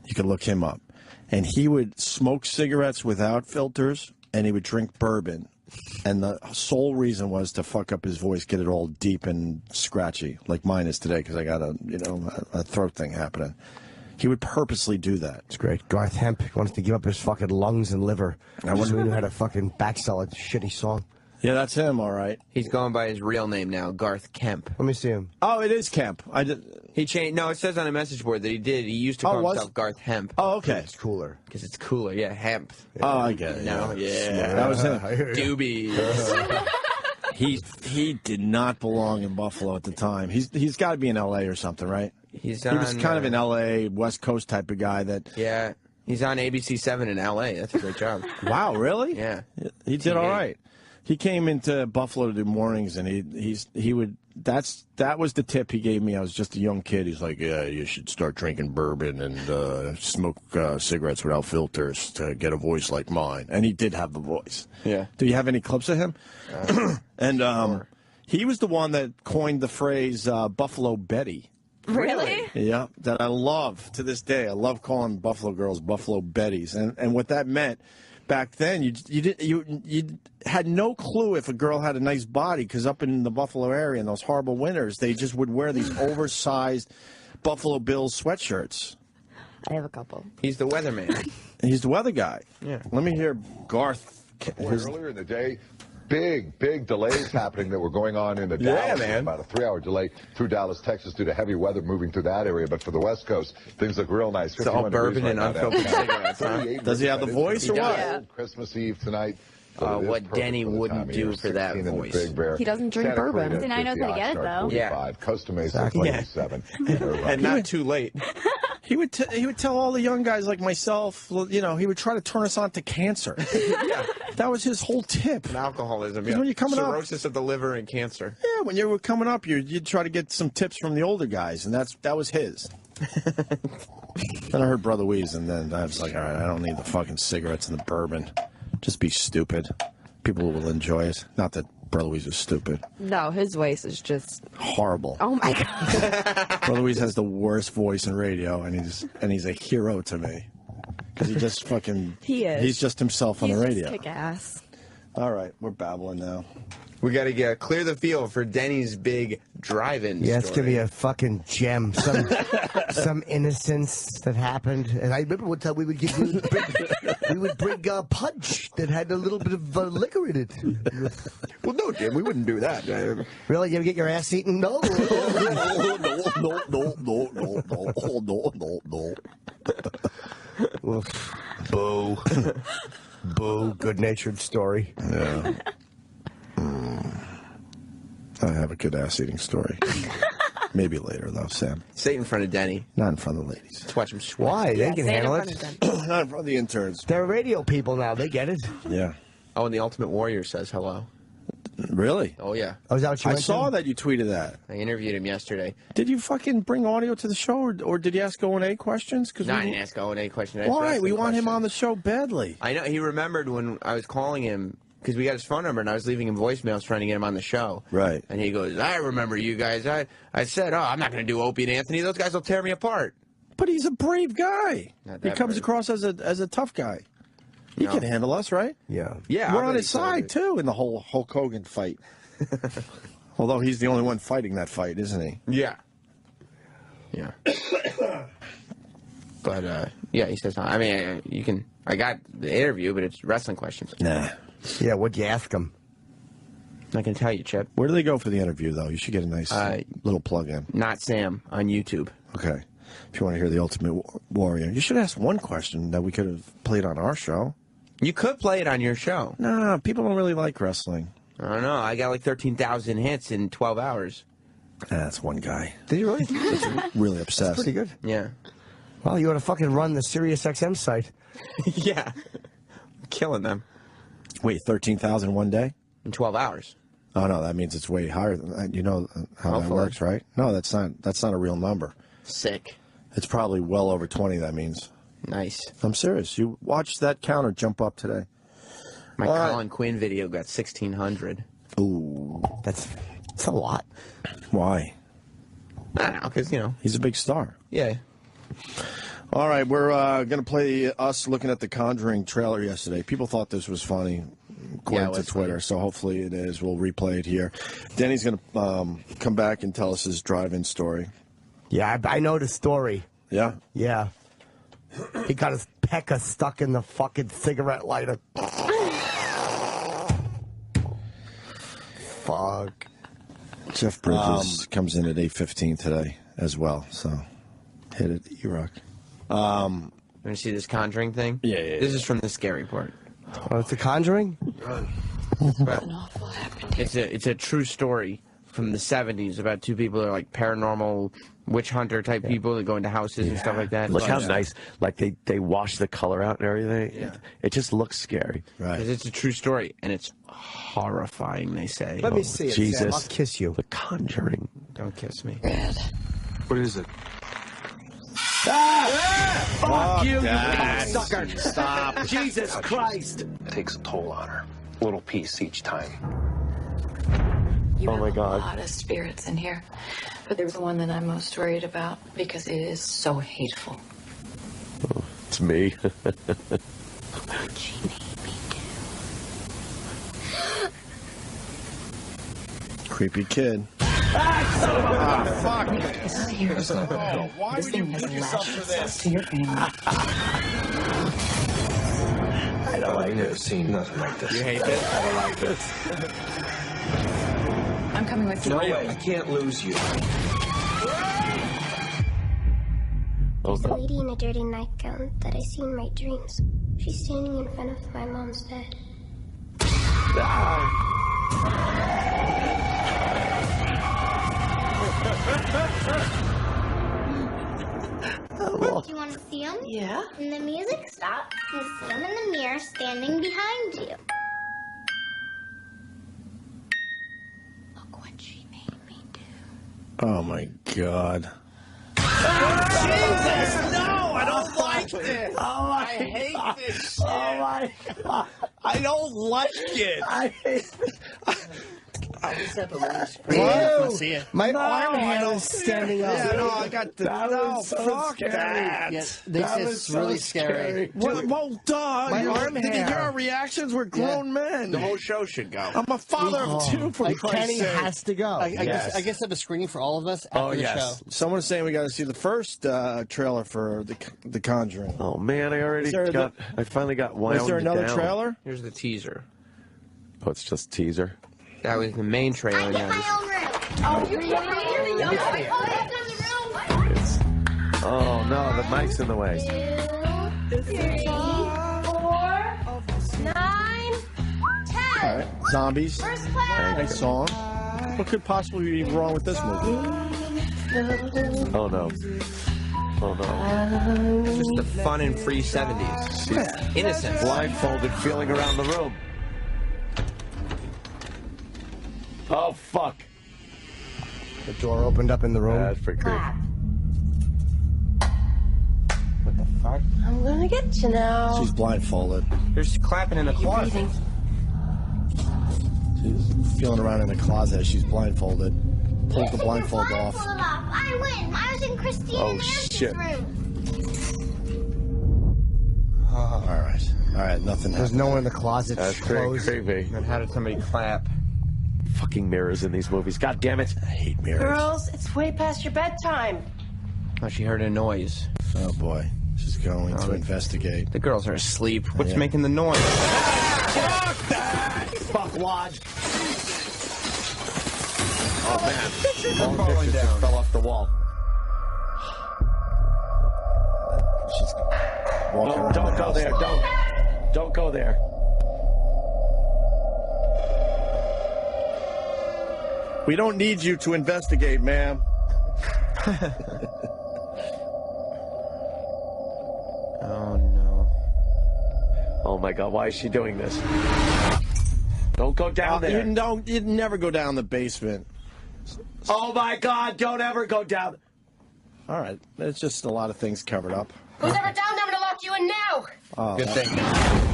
You could look him up. And he would smoke cigarettes without filters, and he would drink bourbon. And the sole reason was to fuck up his voice, get it all deep and scratchy, like mine is today, because I got a throat thing happening. He would purposely do that. It's great. Garth Hemp wants to give up his fucking lungs and liver. I wonder who knew how to fucking backsell a shitty song. Yeah, that's him, all right. He's going by his real name now, Garth Kemp. Let me see him. Oh, it is Kemp. He changed. No, it says on a message board that he did. He used to call himself Garth Hemp. Oh, okay. It's cooler. Because it's cooler. Yeah, hemp. Oh, I get it. No, yeah. That was him. Doobies. He did not belong in Buffalo at the time. He's got to be in L.A. or something, right? He was kind of an L.A. West Coast type of guy that. Yeah, he's on ABC7 in L.A. That's a great job. Wow, really? Yeah, he did all right. He came into Buffalo to do mornings, and he would. That was the tip he gave me. I was just a young kid. He's like, yeah, you should start drinking bourbon and smoke cigarettes without filters to get a voice like mine. And he did have the voice. Yeah. Do you have any clips of him? And he was the one that coined the phrase Buffalo Betty. Really? Yeah, that I love to this day. I love calling Buffalo girls Buffalo Betties, and what that meant. Back then, you had no clue if a girl had a nice body because up in the Buffalo area in those horrible winters, they just would wear these oversized Buffalo Bills sweatshirts. I have a couple. He's the weatherman. He's the weather guy. Yeah. Let me hear Garth. Earlier in the day, big delays happening that were going on in the Dallas. Man. About a 3-hour delay through Dallas, Texas, due to heavy weather moving through that area. But for the West Coast, things look real nice. It's all bourbon and unfiltered cigarettes, huh? Does he have the voice or what? Yeah. Christmas Eve tonight. What Denny wouldn't do for that voice. He doesn't drink bourbon. Then I know how to get it, though. Yeah. Costa Mesa, 27. And not too late. He would tell all the young guys like myself, he would try to turn us on to cancer. Yeah, that was his whole tip. And alcoholism, When you're coming cirrhosis of the liver and cancer. Yeah, when you were coming up, you'd try to get some tips from the older guys, and that was his. Then I heard Brother Weeze, and then I was like, all right, I don't need the fucking cigarettes and the bourbon. Just be stupid. People will enjoy it. Not that Brother Weeze is stupid. No, his voice is just horrible. Oh my god. Brother Weeze has the worst voice in radio, and he's a hero to me because he just fucking he's just himself on the radio. Kick ass. All right, we're babbling now. We got to clear the field for Denny's big drive-in. Yeah, it's gonna be a fucking gem. Some innocence that happened, and I remember one time we would bring punch that had a little bit of liquor in it. Well, no, Jim, we wouldn't do that. Really, you ever get your ass eaten? No. No. Boo. Boo. Good-natured story. Yeah. I have a good ass-eating story. Maybe later, though, Sam. Say it in front of Denny. Not in front of the ladies. Let's watch him sweat. Why? They can handle it. Not in front of the interns. They're radio people now. They get it. Yeah. Oh, and the Ultimate Warrior says hello. Really? Oh, yeah. Oh, is that what you I saw that you tweeted that. I interviewed him yesterday. Did you fucking bring audio to the show, or did you ask O&A questions? No, I didn't ask O&A questions. Why? We want him on the show badly. I know. He remembered when I was calling him, because we got his phone number, and I was leaving him voicemails trying to get him on the show. Right. And he goes, I remember you guys. I said, I'm not going to do Opie and Anthony. Those guys will tear me apart. But he's a brave guy. He comes brave. across as a tough guy. He can handle us, right? Yeah. Yeah. We're on his side, too, in the whole Hulk Hogan fight. Although he's the only one fighting that fight, isn't he? Yeah. Yeah. But, yeah, he says, I mean, you can, I got the interview, but it's wrestling questions. Nah. Yeah, what'd you ask him? I can tell you, Chip. Where do they go for the interview, though? You should get a nice little plug-in. Not Sam on YouTube. Okay. If you want to hear the Ultimate Warrior. You should ask one question that we could have played on our show. You could play it on your show. No, people don't really like wrestling. I don't know. I got like 13,000 hits in 12 hours. That's one guy. Did you really? That's really obsessed. That's pretty good. Yeah. Well, you ought to fucking run the SiriusXM site. Yeah. Killing them. Wait, 13,000 one day? In 12 hours. Oh, no, that means it's way higher than that. You know how that Hopefully. works, right? No, that's not a real number. Sick. It's probably well over 20, that means. Nice. I'm serious. You watch that counter jump up today. My All right. Colin Quinn video got 1,600. Ooh. That's a lot. Why? I don't know, because, He's a big star. Yeah. All right, we're going to play us looking at the Conjuring trailer yesterday. People thought this was funny, according to Twitter, so hopefully it is. We'll replay it here. Denny's going to come back and tell us his drive-in story. Yeah, I know the story. Yeah? Yeah. He got his pecker stuck in the fucking cigarette lighter. Fuck. Jeff Bridges comes in at 8:15 today as well, so hit it, E-Rock. Want to see this Conjuring thing? Yeah. This is from the scary part. Oh, it's The Conjuring? But it's a true story from the 70s about two people that are like paranormal witch hunter type people that go into houses and stuff like that. Look how nice, like they wash the color out and everything. Yeah. It just looks scary. Right. Because it's a true story, and it's horrifying, they say. Let me see it, Jesus. Sam. I'll kiss you. The Conjuring. Don't kiss me. What is it? Fuck you, that. you cocksucker. Stop. Jesus Christ. It takes a toll on her. A little piece each time. You Oh have my a God. lot of spirits in here, but there's the one that I'm most worried about because it is so hateful. Oh, it's me. Creepy kid. Fuck! Years ago, Why this would you thing has put yourself latched through itself this? to your family. I've never seen nothing like this. You hate this? I don't like this. I'm coming with you. No way. I can't lose you. The lady in a dirty nightgown that I see in my dreams. She's standing in front of my mom's bed. Do you want to see him? Yeah. When the music stops, you see him in the mirror standing behind you. Look what she made me do. Oh, my God. Jesus! No! I don't like this! Oh, I hate this shit! Oh, my God. I don't like it. I hate Ew. My arm hair is standing up. Yeah, no, I got the. No, so fuck scary. that. Yeah, this That is was so really scary. Well, duh. My you arm did you hear hair. our reactions? We're grown men. The whole show should go. I'm a father of two, for Kenny Christ's sake. has to go. I guess I have a screening for all of us after the show. Someone's saying we got to see the first trailer for the Conjuring. Oh man, I finally got wound Is there another down. trailer? Here's the teaser. Oh, it's just teaser. That was the main trailer. Get my own room. Oh, you're kidding me? Oh no, the mic's in the way. 2, 3, 4, 9, 10. All right. Zombies. First class. Nice song. What could possibly be wrong with this movie? Oh no. Oh no. Just the fun and free 70s. Innocence. Blindfolded, feeling around the room. Oh fuck. The door opened up in the room. That's pretty creepy. What the fuck? I'm gonna get you now. She's blindfolded. There's clapping in the You're closet. breathing. She's feeling around in the closet. She's blindfolded. Pulls the blindfold off. I win. I was in Christine Oh, and Erica's shit. room. All right. All right. Nothing There's happened. no one in the closet. That's pretty Closed. creepy. And how did somebody clap? Fucking mirrors in these movies. God damn it. I hate mirrors. Girls, it's way past your bedtime. Oh, she heard a noise. Oh boy. She's going to investigate. The girls are asleep. What's Yeah. making the noise? Fuck that! Fuck Lodge. Oh man. All the pictures just fell off the wall. She's walking around Don't the go house. there. Don't go there. We don't need you to investigate, ma'am. Oh, no. Oh, my God. Why is she doing this? Don't go down there. You'd never go down the basement. Oh, my God. Don't ever go down. All right. There's just a lot of things covered up. Who's ever down there? I'm going to lock you in now. Oh, Good thing.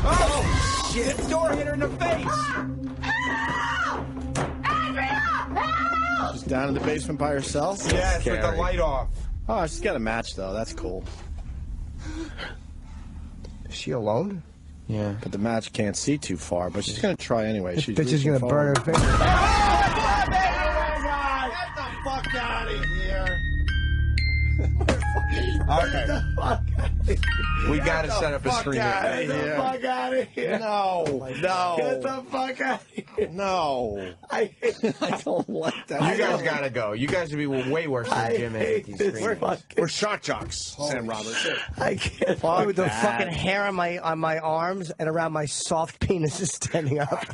Oh, shit. The door hit her in the face. She's down in the basement by herself? Yes, with the light off. Oh, she's got a match, though. That's cool. Is she alone? Yeah. But the match can't see too far, but she's going to try anyway. She's Bitch is going to burn her face. Get the fuck out of here. Okay. We got to set up a screen. Get the fuck out of here. No. Get the fuck out of here. No. I don't like that. You guys got to go. You guys would be way worse than Jim at these screens. We're shock jocks, Sam Roberts. I can't. Fuck With the that. fucking hair on my arms and around my soft penis is standing up.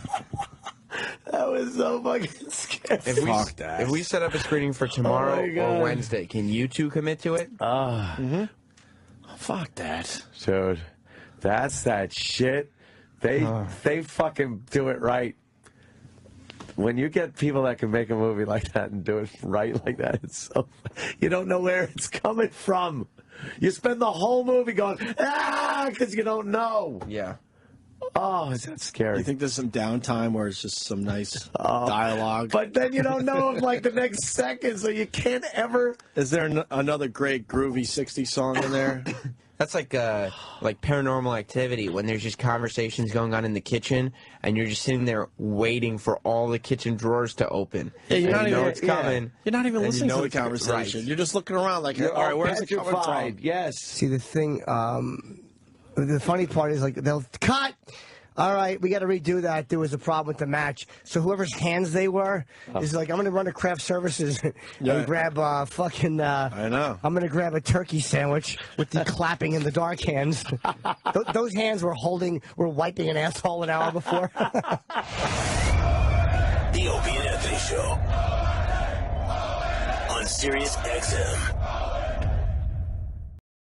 That was so fucking scary. If we set up a screening for tomorrow or Wednesday, can you two commit to it? Fuck that. Dude, that's that shit. They fucking do it right. When you get people that can make a movie like that and do it right like that, it's so you don't know where it's coming from. You spend the whole movie going, because you don't know. Yeah. Oh, is that scary? You think there's some downtime where it's just some nice dialogue? But then you don't know of like the next second, so you can't ever. Is there another great groovy 60s song in there? That's like Paranormal Activity, when there's just conversations going on in the kitchen, and you're just sitting there waiting for all the kitchen drawers to open. Yeah, you're not you know even, it's coming. You're not even and listening you know to the it's conversation. right. You're just looking around like, all right, where's it coming from? Yes. See, the thing, the funny part is like they'll cut. All right, we got to redo that. There was a problem with the match. So whoever's hands they were is like, I'm going to run to craft services and grab fucking. I know. I'm going to grab a turkey sandwich with the clapping in the dark hands. Those hands were wiping an asshole an hour before. The Opie and Anthony Show on Sirius XM.